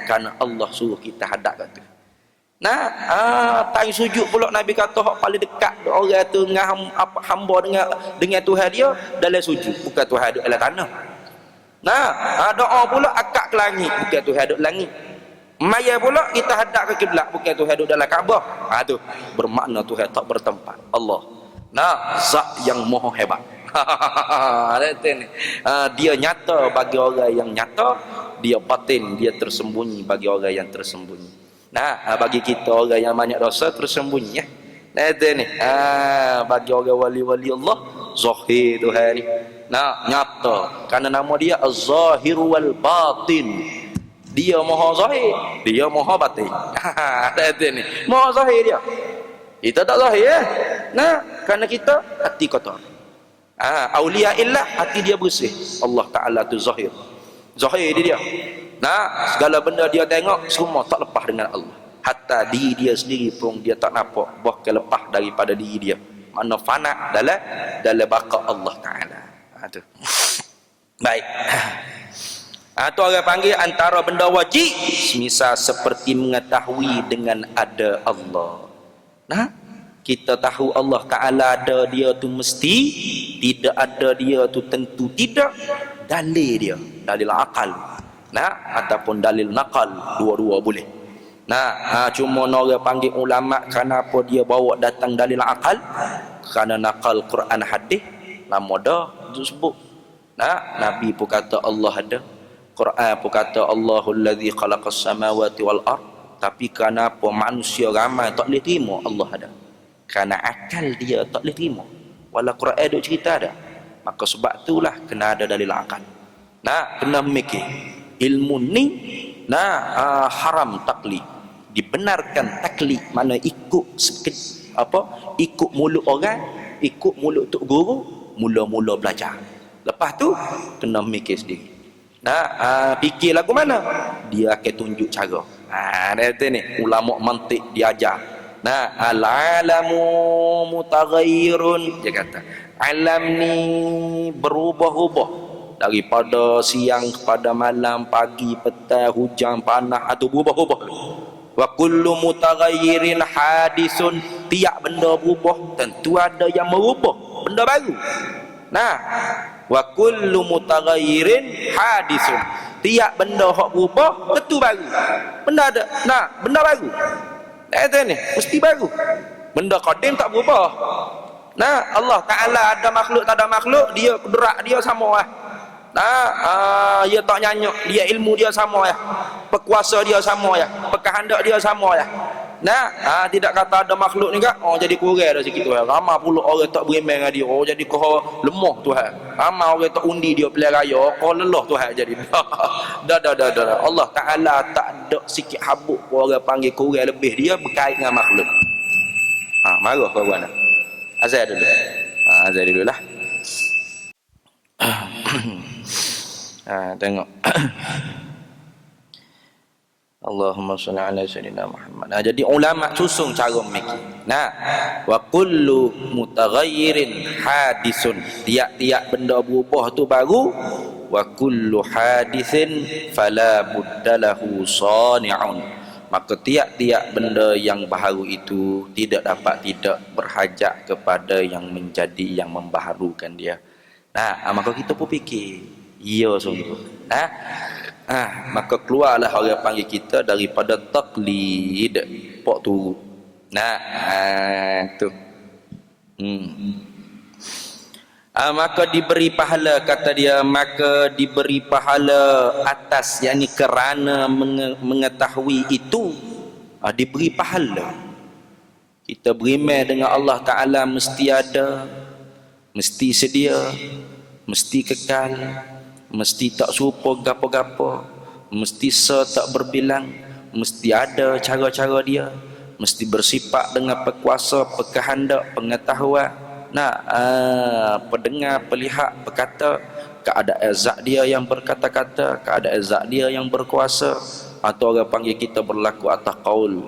Kerana Allah suruh kita hadap kat tu. Time sujud pula Nabi kata hak paling dekat orang tu dengan hamba dengan Tuhan dia dalam sujud, bukan Tuhan duduk dalam tanah. Doa pula akak ke langit, bukan Tuhan duduk langit. Maya pula kita hadap ke kiblat, bukan Tuhan duduk dalam Kaabah. Tu bermakna Tuhan tak bertempat. Allah. Zat yang maha hebat. Dia nyata bagi orang yang nyata, dia batin, dia tersembunyi bagi orang yang tersembunyi. Bagi kita orang yang banyak dosa tersembunyi ya. Bagi orang wali-wali Allah zahir Tuhan ni. Nyata kerana nama dia Az-Zahir wal Batin. Dia maha zahir, dia maha batin. Maha zahir dia. Kita tak zahir ya. Kerana kita hati kotor. Aulia illah, hati dia bersih. Allah Ta'ala tu zahir. Zahir dia. Segala benda dia tengok semua tak lepas dengan Allah. Hatta diri dia sendiri pun dia tak nampak, bahkan lepas daripada diri dia. Mana fana dalam baqa Allah Ta'ala. Tu. Baik. Tu orang panggil antara benda wajib, misal seperti mengetahui dengan ada Allah. Kita tahu Allah Ta'ala ada dia tu mesti, tidak ada dia tu tentu tidak. Dalil dia, dalil akal, ataupun dalil nakal, dua-dua boleh. Cuma orang panggil ulama kenapa dia bawa datang dalil akal, kerana nakal Quran hadis lama dah disebut. Nabi pun kata Allah ada, Quran pun kata Allahul ladzi khalaqas samawati wal ard. Tapi kenapa manusia ramai tak boleh terima Allah ada? Kerana akal dia tak boleh terima. Walau Quran ada cerita ada. Maka sebab itulah kena ada dalil akal. Kena mikir. Ilmu ni haram taklid. Dibenarkan taklid, mana ikut ikut mulut orang, ikut mulut tok guru, mula-mula belajar. Lepas tu kena mikir sendiri. Fikir lagu mana? Dia akan tunjuk cara. Dia ni ulama mantik diajar. Al-alamu mutaghayyirun, dia kata alam ni berubah-ubah daripada siang kepada malam, pagi, petang, hujan, panas, atau berubah-ubah. Wa kullu mutaghayyirin hadisun, tiap benda berubah tentu ada yang merubah, benda baru. Wa kullu mutaghayyirin hadisun, tiap benda hak berubah tentu baru. Benda ada. Benda baru. Ni mesti baru. Benda qadim tak berubah. Allah Ta'ala ada makhluk tak ada makhluk, dia kudrat dia sama lah. Dia tak nyanyi, dia ilmu dia sama lah. Pekuasa dia sama lah. Kehendak dia sama lah. Nah, tidak kata ada makhluk ni kak. Oh jadi kurang dah sikit Tuhan. Ramai pula orang tak berimeh dengan dia. Oh jadi kau lemah Tuhan. Ramai orang tak undi dia pilihan raya. Kau lelah Tuhan jadi. Dah. Allah Ta'ala tak ada sikit habuk orang panggil kurang lebih dia berkait dengan makhluk. Marah kau buat. Azal dulu. Azal dulu lah. Tengok. Allahumma shalli ala sayyidina Muhammad. Jadi ulama susung cara memikir. Wa kullu mutaghayyirin hadisun. Tiap-tiap benda berubah tu baru. Wa kullu hadisin fala buddalahu sani'un. Maka tiap-tiap benda yang baharu itu tidak dapat tidak berhajat kepada yang menjadi, yang membaharukan dia. Maka kita pun fikir, iya sungguh. Maka keluarlah orang panggil kita daripada taklid, pok turut. Tu. Maka diberi pahala, kata dia, maka diberi pahala atas, yakni kerana mengetahui itu, diberi pahala. Kita berimeh dengan Allah Ta'ala mesti ada, mesti sedia, mesti kekal, mesti tak serupa gapo-gapo, mesti tak berbilang, mesti ada cara-cara dia, mesti bersifat dengan berkuasa, berkehendak, pengetahuan, pendengar, pelihat, berkata, keadaan zat dia yang berkata-kata, keadaan zat dia yang berkuasa, atau orang panggil kita berlaku atas qaul.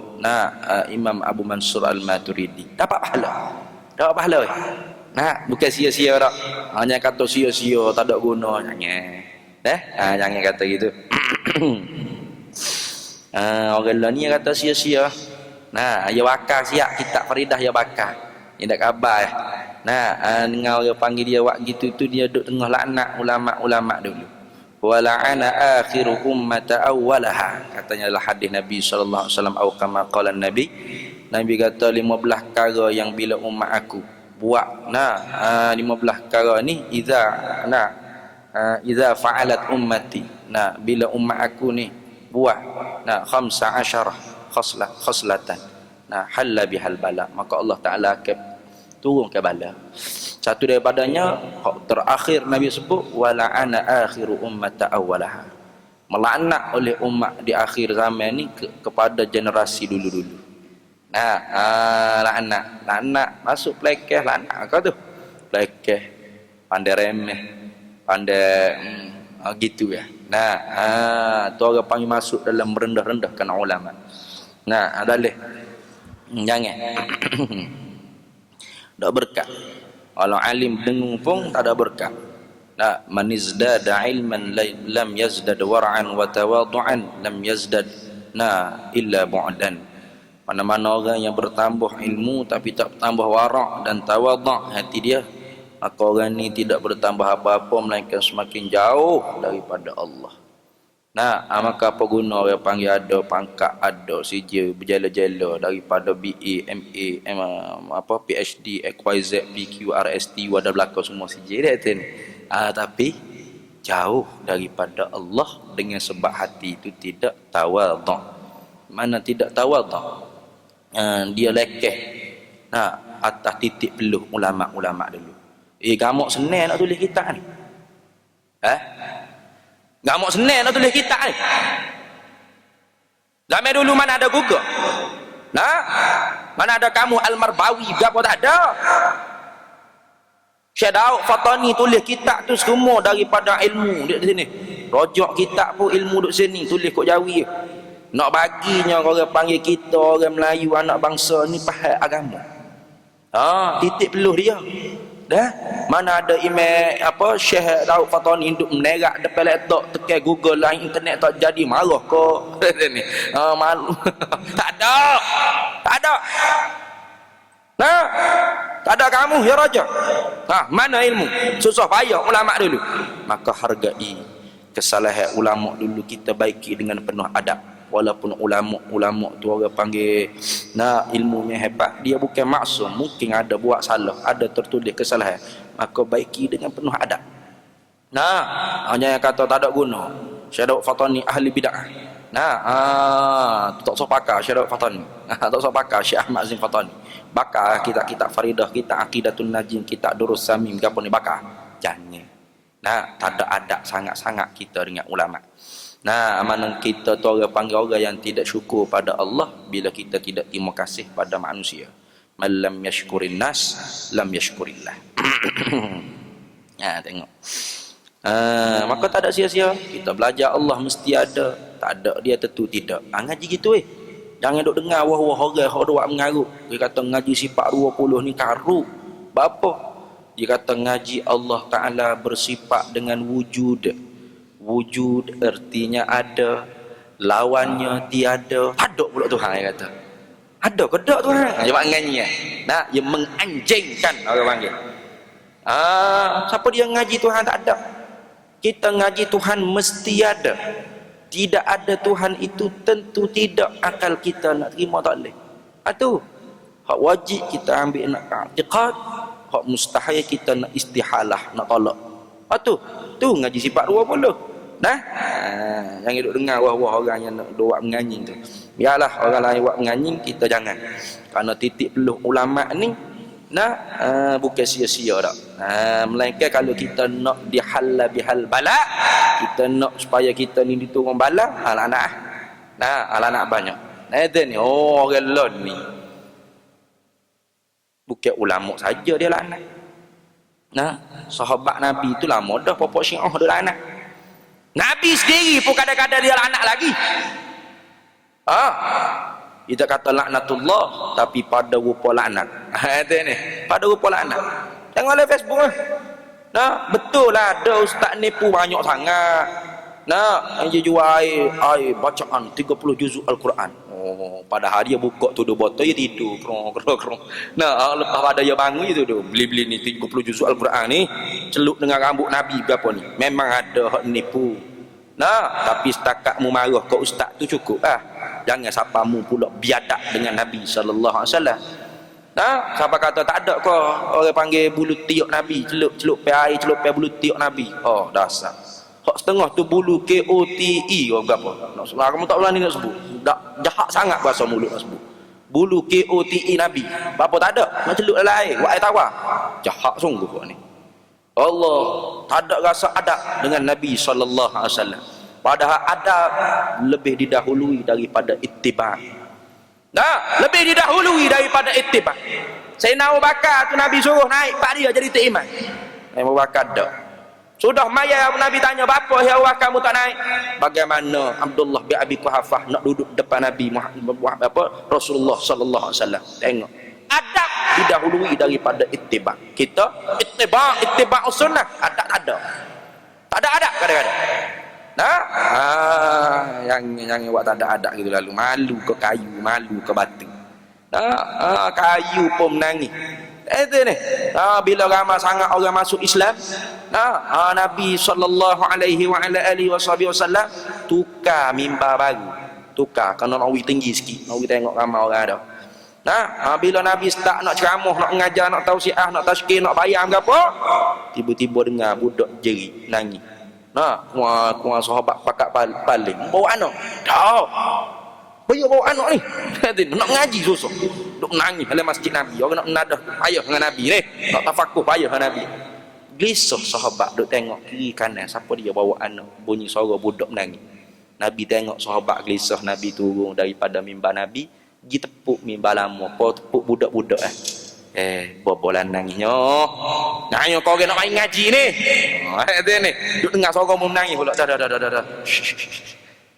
Imam Abu Mansur Al-Maturidi dapat pahala. Bukan sia-sia dah. Hanya kata sia-sia tak ada guna. Jangan kata gitu. Orang lain ni kata sia-sia. Ya bakar siap kitab Faridah ya bakar. Yang tak khabar. Dengar orang panggil dia wak gitu tu, dia duduk tengah laknat ulama-ulama dulu. Wa la'ana akhiru ummata awwalaha. Katanya lah hadis Nabi sallallahu alaihi wasallam, atau kama qala Nabi. Nabi kata 15 perkara yang bila umat aku buat 15 perkara ni iza fa'alat ummati, bila umat aku ni buat 15 khoslatan halla bihal bala, maka Allah Ta'ala akan turunkan bala. Satu daripadanya terakhir Nabi sebut wala'ana akhiru ummata awwalaha, melaknat oleh umat di akhir zaman ni kepada generasi dulu-dulu. Laknat masuk pelekeh, laknat kau tu pelekeh, pandai remeh, pandai gitu ya. Tu orang panggil masuk dalam merendah-rendahkan ulama. Dalih jangan tak berkat. Kalau alim dengung pun tak ada berkat. Man izdada ilman lam yazdad war'an wa tawadu'an lam yazdad illa bu'dan. Mana-mana orang yang bertambah ilmu tapi tak bertambah warak dan tawaduk hati dia, maka orang ni tidak bertambah apa-apa melainkan semakin jauh daripada Allah. Maka apa guna orang panggil ada pangkat, ada CJ berjala-jala daripada BA, MA, PhD, XYZ, PQ, RST, wadah belakang semua CJ dia tu ni. Tapi jauh daripada Allah dengan sebab hati itu tidak tawaduk. Mana tidak tawaduk? Dia lekeh atas titik peluh ulama-ulama dulu. Gamak senang nak tulis kitab ni. Gamak senang nak tulis kitab ni. Zaman dulu mana ada Google? Mana ada kamu Al-Marbawi, gapo tak ada. Syekh Daud Fatani tulis kitab tu semua daripada ilmu di sini. Rojak kitab pun ilmu duk sini, tulis kok Jawi. Nak baginya orang panggil kita orang Melayu, anak bangsa ni faham agama. Titik peluh dia. Mana ada email Syekh Daud Fatani duk menerak depan laptop, tekan Google lah, internet tak jadi, marah kau. Ni. Malu. Tak ada. Tak ada kamu ya raja. Mana ilmu? Susah payah ulama dulu. Maka hargai kesalahan ulama dulu, kita baiki dengan penuh adab. Walaupun ulama tu orang panggil ilmunya hebat, dia bukan maksum, mungkin ada buat salah, ada tertulis kesalahan, maka baiki dengan penuh adab. Hanya yang kata tak ada guna, Syekh Daud Fatani ahli bid'ah. Nah, tak usah pakar Syekh Fatani. Tak usah pakar Syekh Ahmad Zain Fatani. Bakar kita faridah, kita aqidatun najin, kita durus samim, gapo ni bakar. Jangan. Nah, tak ada adab sangat-sangat kita dengan ulama. Nah, amanah kita tu orang panggil orang yang tidak syukur pada Allah bila kita tidak terima kasih pada manusia. Man lam yashkurin nas, lam yashkurillah. Ya, tengok. Maka tak ada sia-sia. Kita belajar Allah mesti ada. Tak ada dia tentu tidak. Ngaji gitu jangan duk dengar wah-wah orang hok duk mengarut. Dia kata ngaji sifat 20 ni karut. Bapa? Dia kata ngaji Allah Taala bersifat dengan wujud. Wujud artinya ada, lawannya tiada. Ada pula Tuhan dia kata. Ada ke tak Tuhan? Jawab ngaji Nah, yang menganjingkan orang panggil. Siapa dia ngaji Tuhan tak ada? Kita ngaji Tuhan mesti ada. Tidak ada Tuhan itu tentu tidak, akal kita nak terima tak boleh. Itu hak wajib kita ambil nak i'tiqad, hak mustahil kita nak istihalah, nak tolak. Tu ngaji sifat 20. Jangan duk dengar wah-wah orang yang nak buat menganying tu. Biarlah orang lain buat menganying, kita jangan. Kerana titik peluh ulama ni bukan sia-sia dak. Melainkan kalau kita nak dihalla bihal bala, kita nak supaya kita ni diturun bala, anak banyak. Ada ni orang lon ni. Bukan ulama saja dia laknat. Sahabat Nabi tu lama dah pokok Syiah dia laknat. Nabi sendiri pun kadang-kadang dia laknat lagi. Kita kata laknatullah tapi pada rupa laknat. Itu ni, pada rupa laknat. Tengok live Facebook betul lah ada ustaz ni pun banyak sangat. Dia jual air bacaan 30 juzuk Al-Quran. Padahal dia buka tu 2 botol dia tidur krong. Lepas pada dia bangun dia tu beli-beli ni 30 juzuk Al-Quran ni celup dengan rambut Nabi berapa ni. Memang ada hak nipu. Tapi setakat mu marah ke ustaz tu cukup lah. Jangan siapa mu pula biadab dengan Nabi sallallahu alaihi wasallam. Siapa kata tak ada ke orang panggil bulu tiuk Nabi, celup pe air, celup pe bulu tiuk Nabi. Dasar. Hak setengah tu bulu KOTE ke berapa? Nak sebut kamu tak berani nak sebut. Jahat sangat bahasa mulut nak sebut. Bulu KOTE Nabi. Berapa tak ada? Nak celup dalam air, buat air tawar. Jahat sungguh kau ni. Allah tak ada rasa adab dengan Nabi sallallahu alaihi wasallam. Padahal adab lebih didahului daripada ittiba'. Lebih didahului daripada ittiba'. Sayyidina Abu Bakar tu Nabi suruh naik pak dia jadi teriman. Abu Bakar dak. Sudah mayat Nabi tanya, "Bapa ya Abu Bakar mu tak naik?" Bagaimana Abdullah bin Abi Quhafah nak duduk depan Nabi Rasulullah sallallahu alaihi wasallam. Tengok. Adab didahului daripada ittiba'. Kita ittiba' sunnah, adab tak ada. Tak ada adab kadang-kadang. Yang buat tak ada adab gitu lalu. Malu ke kayu, malu ke batu. Kayu pun menangis. Itu ni. Bila ramai sangat orang masuk Islam, Nabi sallallahu alaihi wasallam tukar mimbar baru. Tukar kerana nak tinggi sikit. Nak tengok ramai orang ada. Bila Nabi start nak ceramah, nak mengajar, nak tausiah, nak tazkir, nak bayar apa, tiba-tiba dengar budak jerit nangis. Kuah sahabat pakat paling bawa anak. Bawa anak ni. Nak ngaji susah. Duk nangis dalam masjid Nabi. Orang nak menadah payah dengan Nabi ni. Nak tafakuh payah dengan Nabi. Gelisah sahabat duk tengok kiri kanan siapa dia bawa anak. Bunyi suara budak menangis. Nabi tengok sahabat gelisah, Nabi turun daripada mimbar Nabi. Pergi tepuk mimbar lama, tepuk budak-budak bobolan nangisnya. Nangis kau nak main ngaji ni. Ni. Duk dengar suara mu menangis pula.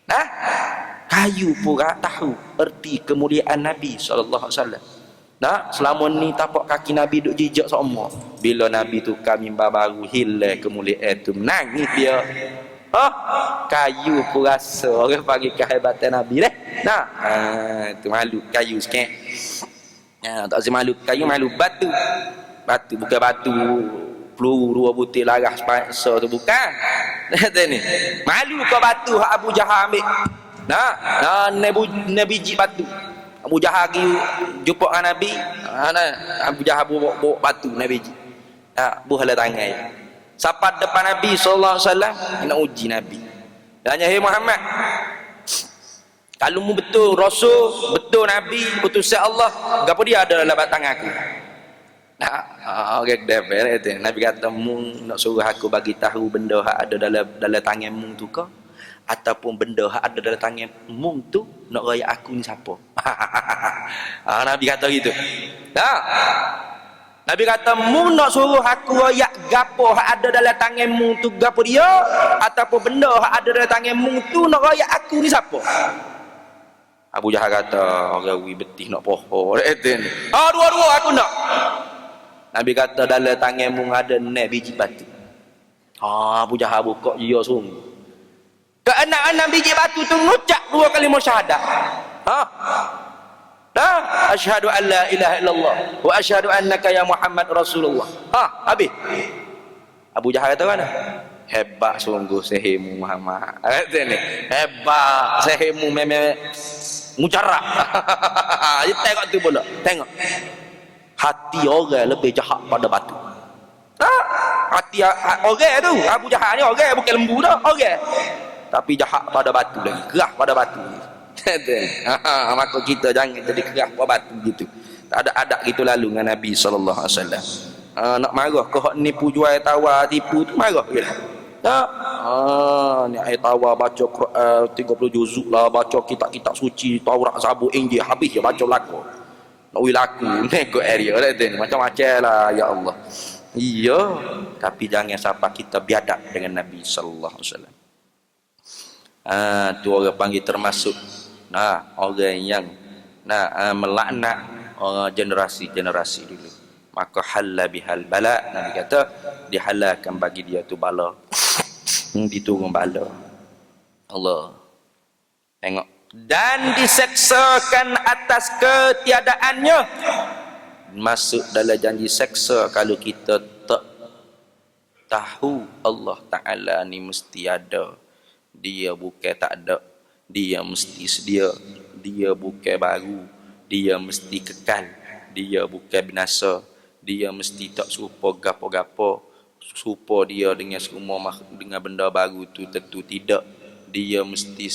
Dah. Kayu pura tahu erti kemuliaan Nabi sallallahu alaihi wasallam. Selama ni tapak kaki Nabi duk jejak semua. Bila Nabi tukar mimbar baru, hilang kemuliaan tu, menangis dia. Kayu pun rasa orang panggil kehebatan Nabi dah. Tu malu kayu sikit. Tak usah malu kayu, malu batu. Batu bukan batu peluru 2 butir laras paksa tu bukan. Ni. Malu ke batu hak Abu Jahal ambil. Biji batu. Abu Jahal pergi jumpa dengan Nabi. Abu Jahal bawa batu Nabi biji. Buhala tangan. Siapa depan Nabi sallallahu alaihi wasallam nak uji Nabi. Tanya, "Hei Muhammad, Kalau mu betul Rasul, betul Nabi, utusan Allah, gapo dia ada dalam batang aku. Nah, okey dah itu. Nabi kata mu nak suruh aku bagi tahu benda hak ada dalam tanganmu tu ke? Ataupun benda hak ada dalam tanganmu tu nak raya aku ni siapa? Nabi kata gitu. Nabi kata mu nak suruh aku raya gapo hak ada dalam tanganmu tu gapo dia? Ataupun benda hak ada dalam tanganmu tu nak raya aku ni siapa? Abu Jahal kata, orang betih nak poho. Dua-dua aku nak. Nabi kata dalam tanganmu ada 6 biji batu. Abu Jahal buka dia sungguh. Keenam biji batu tu ngucap 2 kalimah syahadat. Asyhadu an la ilaha illallah wa asyhadu annaka ya Muhammad Rasulullah. Habis. Abu Jahal kata mana? Hebat sungguh sihirmu Muhammad. Hebat sihirmu memang mujarab. Tengok tu pula. Tengok. Hati orang lebih jahat pada batu. Hati orang tu, Abu Jahal ni orang bukan lembu dah, orang. Tapi jahat pada batu lagi, kerah pada batu. Maka kita jangan jadi kerah pada batu gitu. Tak ada adab gitu lalu dengan Nabi sallallahu alaihi wasallam. Nak marah ke hak nipu jual tawar tipu tu marah je. Ni ayat tawar baca Quran 30 juzuk lah, baca kitab-kitab suci, Taurat, Zabur, Injil, habis je baca belaka. Nak wui laku nekok area dah macam-macam lah ya Allah. Iya, tapi jangan sampai kita biadab dengan Nabi sallallahu alaihi wasallam. Tu orang panggil termasuk orang yang melaknat orang generasi dulu. Maka halla bihal bala, Nabi kata dihalalkan bagi dia tu bala. Diturun bala. Allah. Tengok, dan diseksakan atas ketiadaannya. Masuk dalam janji seksa kalau kita tak tahu Allah Ta'ala ni mesti ada, dia bukan tak ada, dia mesti sedia, dia bukan baru, dia mesti kekal, dia bukan binasa, dia mesti tak serupa gapo-gapo, serupa dia dengan semua dengan benda baru tu tentu tidak. Dia mesti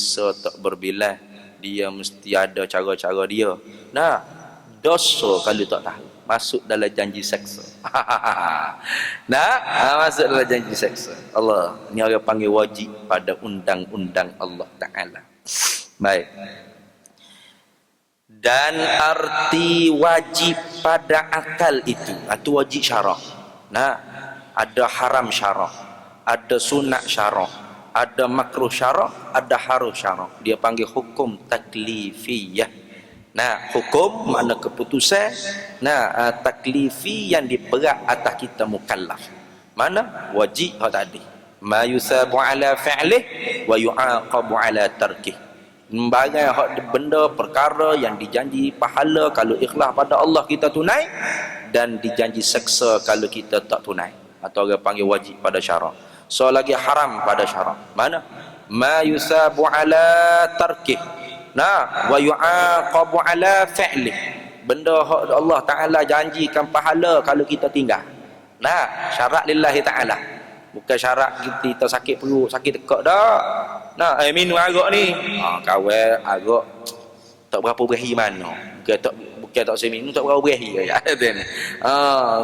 tak berbilah, dia mesti ada cara-cara dia. Dosa kalau tak tahu, masuk dalam janji seksa. Masuk dalam janji seksa. Allah ni orang panggil wajib pada undang-undang Allah Ta'ala. Baik. Dan arti wajib pada akal itu wajib syarak. Ada haram syarak, ada sunat syarak, ada makruh syarak, ada harus syarak. Dia panggil hukum taklifiyah. Hukum makna keputusan. Taklifi yang diberat atas kita mukallaf. Mana? Wajib tadi. Ma yusabu ala fi'lih wa yu'aqabu ala tarkih. Barang benda perkara yang dijanji pahala kalau ikhlas pada Allah kita tunai, dan dijanji seksa kalau kita tak tunai. Atau orang panggil wajib pada syarak. So lagi haram pada syarak. Mana? Ma yusabu ala tarkih. Wa yu'aqabu ala fi'li. Benda Allah Ta'ala janjikan pahala kalau kita tinggal. Syarat lillahi Ta'ala. Bukan syarat kita sakit perut, sakit tekak dah. Minum arak ni. Kawan arak tak berapa berahi mana. Bukan tak saya minum, tak berapa berahi.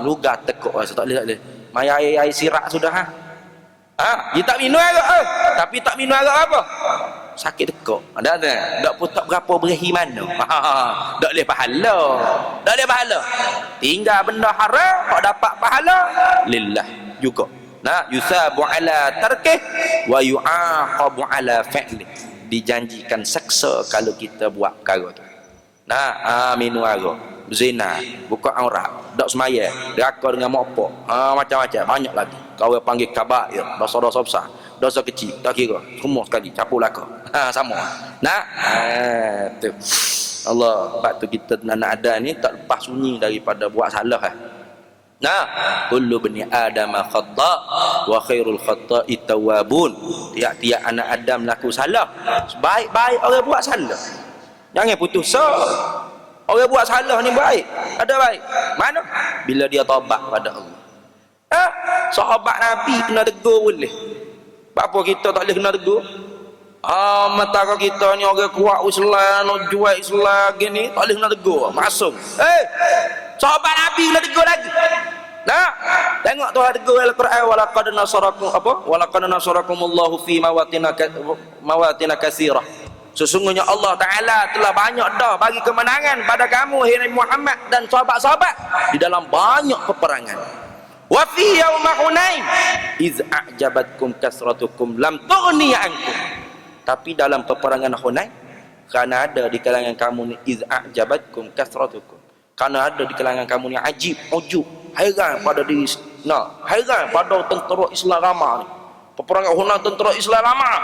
Lugat tekak rasa tak boleh. Mai air sirak sudah. Dia tak minum arak. Tapi tak minum arak apa? Sakit tekak. Tak pun tak berapa berahi mana. Tak boleh pahala. Tak boleh pahala. Tinggal benda haram, kau dapat pahala lillah juga. Yusabu ala tarkih wa yu'aqabu ala fi'li. Dijanjikan seksa kalau kita buat perkara tu. Minum arak, zina, buka aurat, dak semaya, deraka dengan mak pak, macam-macam, banyak lagi. Kau panggil kabair, dosa-dosa besar, dosa kecil, tak kira, semua sekali campur laka. Sama. Tu. Allah, sebab tu kita nak ada ni tak lepas sunyi daripada buat salah. Kullu bani Adam khata' wa khairul khata'i tawwabun. Tiap-tiap anak Adam laku salah. Baik-baik orang buat salah. Jangan putus asa. Orang buat salah ni baik. Ada baik. Mana? Bila dia taubat pada Allah. Sahabat Nabi kena tegur boleh. Apa kita tak boleh kena tegur? Mata kita ni orang kuat Islam, nak jual Islam gini, tak boleh nak tegur, masuk. Sahabat Nabi lah tegur lagi. Nah, tengok tu ada tegur Al-Quran, walaqad nasarakum apa? Walaqad nasarakumullahu fi mawatin katsirah. Sesungguhnya Allah Taala telah banyak dah bagi kemenangan pada kamu hai Muhammad dan sahabat-sahabat di dalam banyak peperangan. Wa fi yaum Hunain iz a'jabatkum kasratukum lam tughni ankum. Tapi dalam peperangan Hunain, kerana ada di kalangan kamu ni iz a'jabatkum kasratukum, kerana ada di kalangan kamu ni ajib, ujub, hairan pada diri, hairan pada tentera Islam ramai ni. Peperangan Hunain tentera Islam ramai.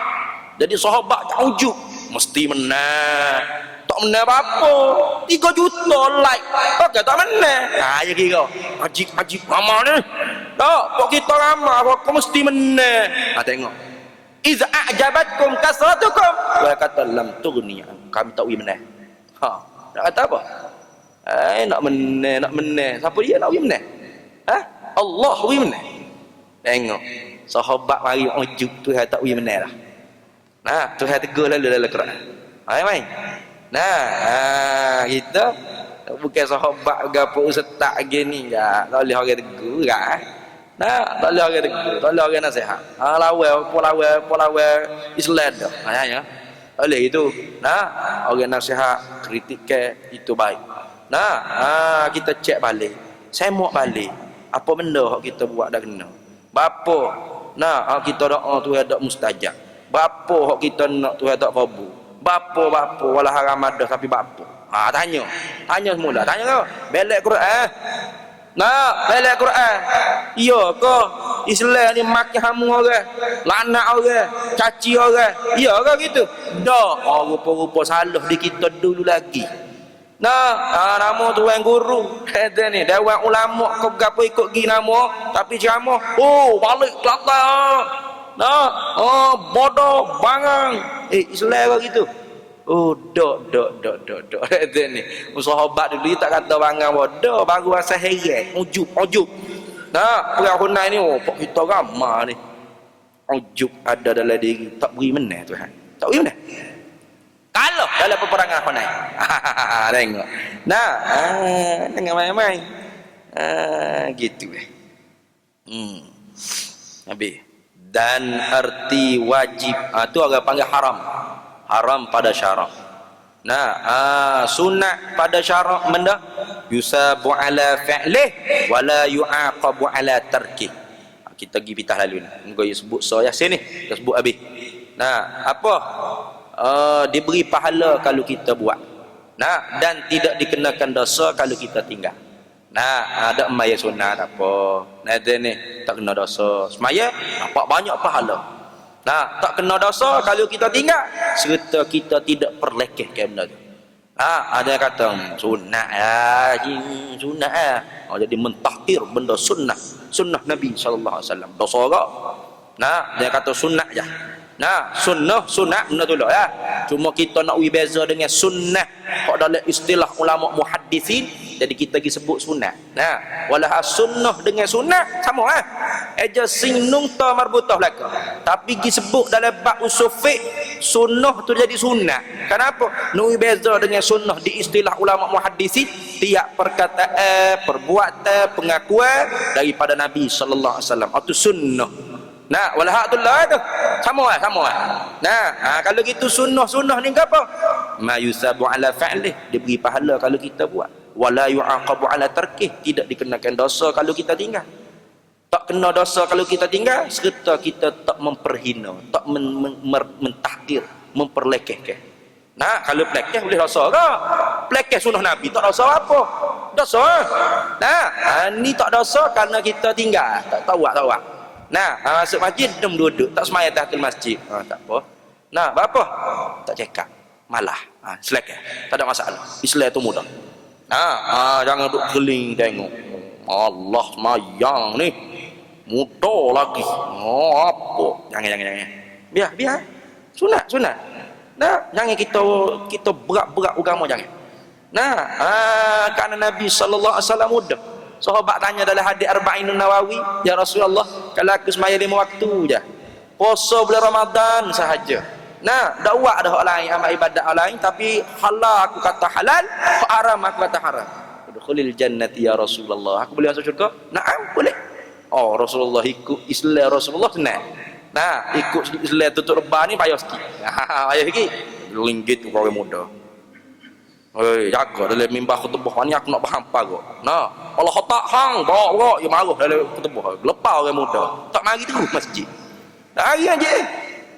Jadi sahabat tak ujub, mesti menang. Tak menang apa-apa. 3 juta like. Okey, tak menang. Ya kira. Ajib ramai ni. Tak, kok kita ramai, kok mesti menang. Tengok. Iz a'jabatkum kasratukum wa kata lam tughni, kami tak boleh menang. Nak kata apa? Nak menang. Siapa dia nak menang? Allah boleh menang. Tengok. Sahabat mari ujub Tuhan tak boleh menang dah. Tuhan tegur lalu dalam Quran. Main. Kita bukan sahabat gapo ustaz gini ya, tak boleh orang tegur kan. Tak boleh orang tegur, tak boleh orang nasihat. Lawan Islam dah. Ya. Oleh itu, orang nasihat, kritik itu baik. Kita cek balik. Semok balik. Apa benda hak kita buat dah kena. Bapa, kita doa Tuhan dak mustajab. Bapa hak kita nak Tuhan tak kabul. Bapa wala haram ada tapi bapa. Tanya semula. Tanya kau. Belak Quran. Belak Quran. Iya ke Islam ni maki hamu orang, lanak orang, caci orang. Iya ke gitu? Dak. Rupa-rupa salah di kita dulu lagi. Nama tuan guru. Ada ni dewan ulama kau gapo ikut gi nama tapi ceramah. Balik Kelantan. Bodoh bangang. Islam kau gitu. Dok. Ada ni. Sahabat dulu tak kata bangang bodoh, baru asal heran, ujub. Perang Hunain ni pak kita ramai ni. Ujub ada dalam diri, tak beri menang Tuhan. Tak beri menang. Kalau dalam peperangan Hunain. Tengok. Jangan main-main. Gitu Habis. Dan arti wajib itu orang panggil haram pada syarak. Sunat pada syarak benda yusabu ala fi'lih wala yu'aqabu ala tarkih. Kita pergi pitah lalu ni. Engkau sebut surah Yasin ni, kita sebut habis. Apa? Diberi pahala kalau kita buat. Dan tidak dikenakan dosa kalau kita tinggal. Ada semaya sunat apa. Ada ni tak kena dosa. Semaya dapat banyak pahala. Tak kena dosa kalau kita tinggal serta kita tidak perlekeh ke benda tu. Ada yang kata sunat jadi mentahhir benda sunnah Nabi sallallahu alaihi wasallam. Dosa ke? Dia kata sunat je. Sunat benda tu lah ya. Cuma kita nak beza dengan sunnah kok dalam istilah ulama muhaddisin, jadi kita pergi sebut sunat. Walah sunnah dengan sunat sama eja sing nung ta marbutah belaka. Tapi pergi sebut dalam bab usul fiqh, sunnah tu jadi sunat. Kenapa? Nak beza dengan sunnah di istilah ulama muhaddisin, tiap perkataan, perbuatan, pengakuan daripada Nabi sallallahu alaihi wasallam. Itu sunnah. Walhamdulillah tu sama. Kalau gitu sunnah ni apa? Ma yusabu ala fa'lih, diberi pahala kalau kita buat. Wala yu'aqabu ala tarkih, tidak dikenakan dosa kalau kita tinggal. Tak kena dosa kalau kita tinggal serta kita tak memperhina, tak mentahdir, memperlekehkan. Kalau pelekeh boleh dosa ke? Pelekeh sunnah Nabi tak dosa apa? Dosa. Ni tak dosa kerana kita tinggal, tak tahu. Masuk masjid duduk tak semaya tahiyatul masjid. Tak apa. Berapa? Tak cekap. Malah. Selekeh. Tak ada masalah. Islam tu mudah. Jangan duduk keling tengok. Allah semayang ni. Mudah lagi. Apa? Jangan. Biar. Sunat. Jangan kita berat-berat agama jangan. Kerana Nabi sallallahu alaihi wasallam mudah. Sahabat tanya dalam hadis Arba'inun Nawawi, ya Rasulullah, kalau aku semaya 5 waktu je, puasa bulan Ramadan sahaja. Nah, dakwah ada hak lain, amal ibadat hak lain, tapi halal aku kata halal, haram aku kata haram. Udkhulil jannati ya Rasulullah. Aku boleh masuk syurga? Naam, boleh. Oh, Rasulullah ikut Islam Rasulullah senang. Nah, ikut Islam tutup lebah ni payah sikit. Payah sikit. Linggit tu orang muda. Oi, jaga dalam mimbar khutbah ni aku nak faham apa kau. Nah, Allah tak hang, bawa ya marah dalam khutbah. Lepas orang muda. Tak mari terus masjid. Hari aja.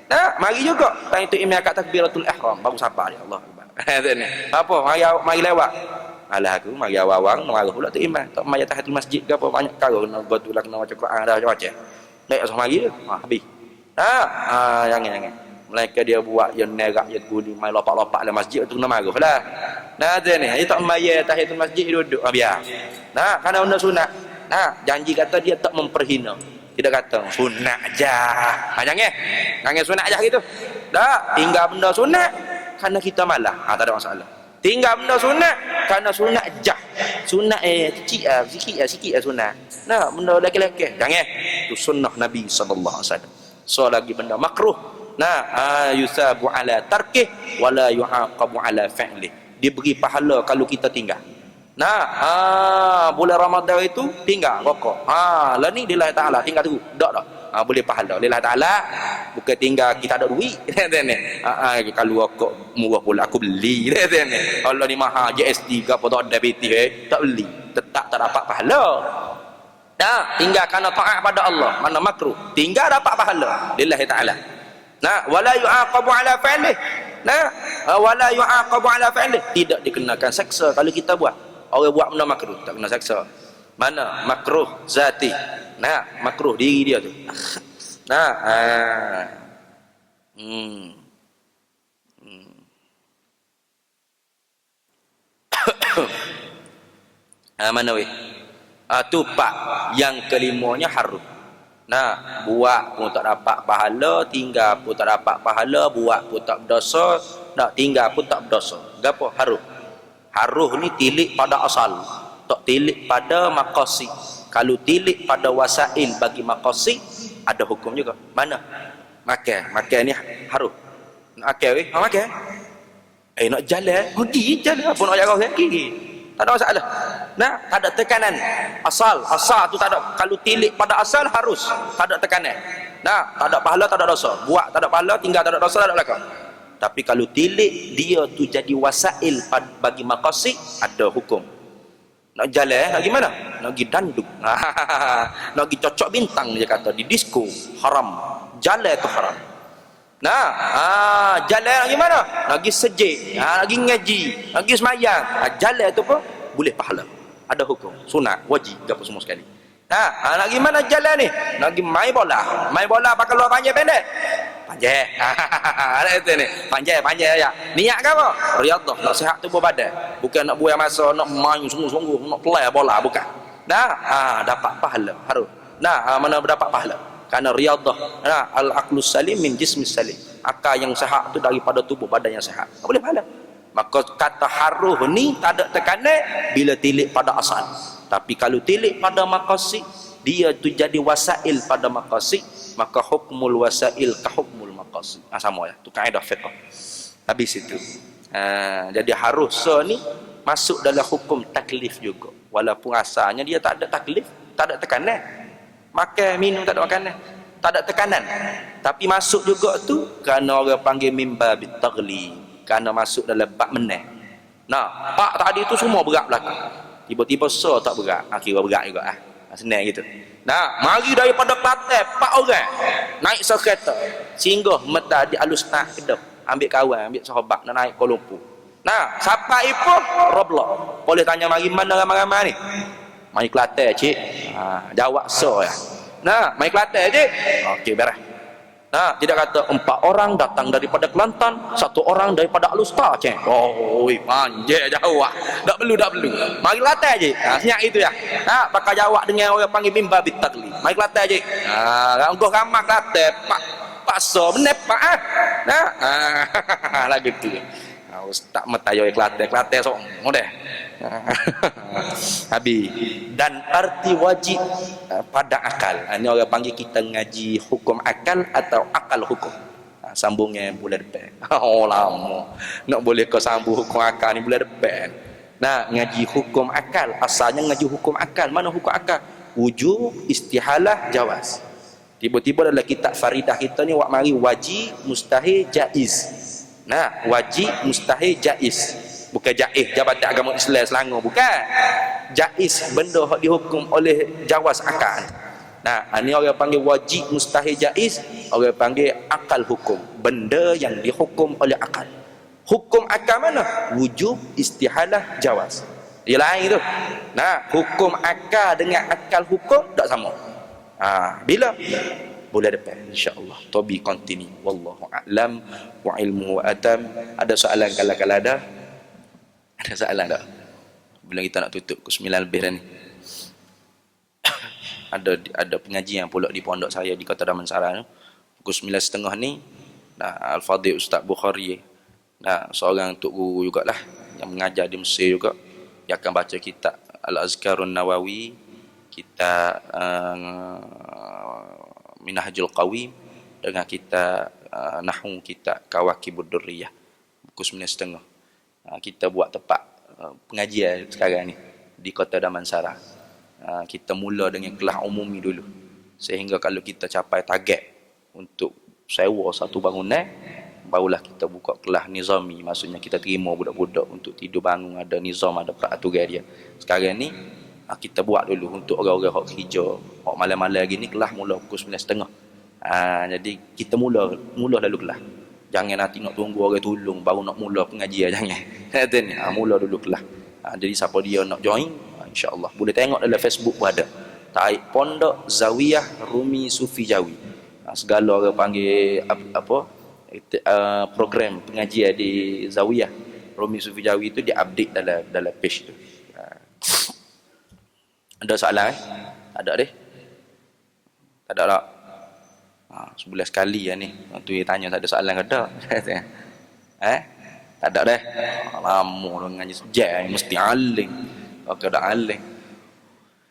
Nah, mari juga. Tang itu imam kat takbiratul ihram baru sabar ya Allah. Apa? Mari lewat. Alah aku mari awang marah pula tu imam. Tak mari tahiyatul masjid ke apa banyak kali nak buat tulang nak baca Quran dah macam-macam. Naik asal mari habis. Jangan. Mereka dia buat yang nerak yang guni main lopak-lopak dalam masjid tu nak marah lah. Nah, ni tak mari tahiyatul masjid duduk biar. Nah, kerana benda sunat. Nah, janji kata dia tak memperhina. Tidak kata sunat aja. Jangan sunat aja gitu. Tak, tinggal benda sunat kerana kita malah. Tak ada masalah. Tinggal benda sunat kerana sunat jah. Sunat sikit sunat. Nah, benda lelaki-lelaki. Jangan. Itu sunnah Nabi sallallahu alaihi wasallam. So lagi benda makruh. Nah, yusabu ala tarkih wala yu'aqabu ala fi'lih. Diberi pahala kalau kita tinggal. Nah, bulan Ramadan itu tinggal rokok. Lah ni lillahi taala tinggal tu. Tak dah. Boleh pahala lillahi taala. Bukan tinggal kita ada duit. Kalau rokok murah pula aku beli. Allah ni maha JST ke apa tak ada BT tak beli. Tetap tak dapat pahala. Nah, tinggal kerana taat pada Allah, mana makruh. Tinggal dapat pahala lillahi taala. Nah, wala yu'aqabu ala fi'lih. Nah, wala yu'aqabu ala fi'lih. Tidak dikenakan seksa kalau kita buat. Orang buat benda makruh tak kena seksa. Mana makruh zati. Nah, makruh diri dia tu. Nah, mana weh? Tu pak yang kelimanya harum. Nah, buat pun tak dapat pahala, tinggal pun tak dapat pahala, buat pun tak berdosa, nak tinggal pun tak berdosa. Gapo harum? Haruh ni tilik pada asal, tak tilik pada maqasid. Kalau tilik pada wasail bagi maqasid, ada hukum juga. Mana? Makan ni haruh. Nak makan weh? Makan. Nak jalan, pergi jalan. Apa nak jaga pergi. Tak ada masalah. Nah, tak ada tekanan. Asal tu tak ada. Kalau tilik pada asal harus tak ada tekanan. Nah, tak ada pahala, tak ada dosa. Buat tak ada pahala, tinggal tak ada dosa, tak ada belakang. Tapi kalau tilik dia tu jadi wasail bagi maqasid, ada hukum. Nak jalan nak gimana? Nak pergi danduk. Nak pergi cocok bintang dia kata di disko, haram. Jalan tu haram. Nah, jalan nak gimana? Nak pergi sejid, nak pergi ngaji, nak pergi semayang. Jalan tu apa? Boleh pahala. Ada hukum, sunat, wajib, apa semua sekali. Nak gimana jalan ni? Nak pergi main bola. Main bola pakai luar panjang pendek. Panjang. Ada itu ni. Panjang ya. Niat ke apa? Riyadhah, nak sihat tubuh badan. Bukan nak buang masa nak main sungguh-sungguh, nak play bola, bukan. Dapat pahala, harus. Mana dapat pahala? Kerana riyadhah. Al-aqlus salim min jismis salim. Akal yang sihat tu daripada tubuh badan yang sihat. Tak boleh pahala. Maka kata haruh ni tak ada tekanan bila tilik pada asal. Tapi kalau tilik pada maqasid, dia tu jadi wasail pada maqasid, maka hukmul wasail ka hukmul maqasid. Sama ya, tu kaedah fiqh. Habis itu. Jadi haruh ni masuk dalam hukum taklif juga. Walaupun asalnya dia tak ada taklif, tak ada tekanan. Makan, minum tak ada makanan, tak ada tekanan. Tapi masuk juga tu kerana orang panggil mimba bitaghlib. Kerana masuk dalam bab meneh. Nah, pak tadi tu semua berat belakang. Tiba-tiba tak berat. Kira berat juga. Senang gitu. Nah, mari daripada Kelantan 4 orang naik sekereta. Singgah meta di Alusnah Kedah. Ambil kawan, ambil sahabat nak naik Kuala Lumpur. Nah, siapa itu? Roblok. Boleh tanya mari mana ramai-ramai ni? Mari Kelantan, cik. Jawab ya. Nah, mari Kelantan, cik. Okey, beres. Nah, tidak kata 4 orang datang daripada Kelantan, 1 orang daripada Alustar, cik. Panjang jawab. Tak perlu. Mari Kelantan, cik. Senyap itu ya. Bakal jawab dengan orang panggil mimba bitaghlib. Mari Kelantan, cik. Engkau ramah Kelantan, paksa benar pak. Lagi tu. Ustaz metayo Kelantan sok modeh. Habis. Dan arti wajib pada akal. Ini orang panggil kita ngaji hukum akal atau akal hukum. sambungnya bulan depan. Oh lama. Nak boleh kau sambung hukum akal ni bulan depan. Nah, ngaji hukum akal, asalnya ngaji hukum akal. Mana hukum akal? Wujub, istihalah, jawaz. Tiba-tiba dalam kitab faridah kita ni mari wajib, mustahil, jaiz. Nah, wajib, mustahil, jaiz. Bukan jaiz Jabatan Agama Islam Selangor, bukan. Jaiz benda yang dihukum oleh jawaz akal. Nah, ini orang panggil wajib, mustahil, jaiz. Orang panggil akal hukum, benda yang dihukum oleh akal. Hukum akal mana? Wujub, istihalah, jawaz. Dia lain tu. Nah, hukum akal dengan akal hukum tak sama. Bila? Bulan depan insya-Allah. To be continue. Wallahu a'lam wa ilmuhu atam. Ada soalan kalau ada? Ada soalan tak? Bila kita nak tutup pukul 9 lebih dah ni. Ada pengajian pula di pondok saya di Kota Damansara tu. Pukul 9.30 ni. Nah, Al-Fadhil Ustaz Bukhari. Nah, seorang tok guru jugalah yang mengajar di Mesir juga. Dia akan baca kitab Al-Azkarun Nawawi, kitab Minhajul Qawim dengan kitab Nahwu, kitab Kawakibud Durriyah. Pukul 9.30. Kita buat tempat pengajian sekarang ni di Kota Damansara. Kita mula dengan kelas umumi dulu. Sehingga kalau kita capai target untuk sewa satu bangunan, barulah kita buka kelas nizami. Maksudnya kita terima budak-budak untuk tidur bangun, ada nizam, ada peraturan dia. Sekarang ni kita buat dulu untuk orang-orang hak kerja, hak malam-malam lagi ni kelas mula pukul 9.30. Jadi kita mula lalu kelas. Jangan nanti nak tunggu orang tolong baru nak mula pengajian, jangan. Ni mula dulu kelas. Jadi siapa dia nak join, insya-Allah boleh tengok dalam Facebook pun ada. Taib Pondok Zawiyah Rumi Sufi Jawi. Segala orang panggil apa? Program pengajian di Zawiyah Rumi Sufi Jawi itu diupdate dalam page tu. Ada soalan Ada deh. Tak ada tak? Sebulan sekali ni. Tu dia tanya tak ada soalan ke tak? Tak ada deh. Lama dah ngaji sejak mesti aling. Kalau tak aling.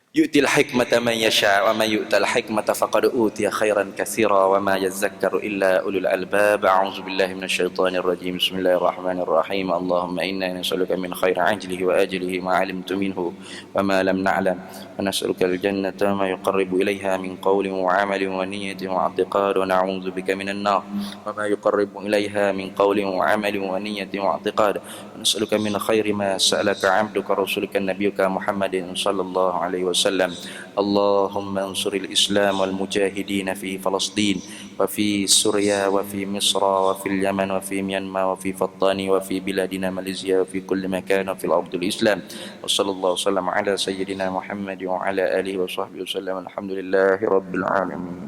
Yu'til hikmata man yasha wa man yu'tal hikmata faqad utiya khairan katsira wa ma yazakkaru illa ulul albab. A'udzu billahi minasy syaithanir rajim. Bismillahirrahmanirrahim. Allahumma inna nas'aluka min khairi ajlihi wa ajlihi ma 'alimtu minhu wa ma lam na'lam. Wa nas'aluka al-jannata ma yuqarribu ilayha min qawlin wa 'amalin wa niyyatin wa i'tiqad wa na'udzu bika minan nar wa ma yuqarribu ilayha min qawlin wa 'amalin wa niyyatin wa i'tiqad. Wa nas'aluka min khairi ma sa'alaka 'abduka rasuluka nabiyyuka Muhammadin sallallahu alaihi wasallam. اللهم انصر الإسلام والمجاهدين في فلسطين وفي سوريا وفي مصر وفي اليمن وفي ميانمار وفي فطان وفي بلادنا ماليزيا وفي كل مكان وفي الأرض الإسلام. وصلى الله وسلم على سيدنا محمد وعلى آله وصحبه وسلم. الحمد لله رب العالمين.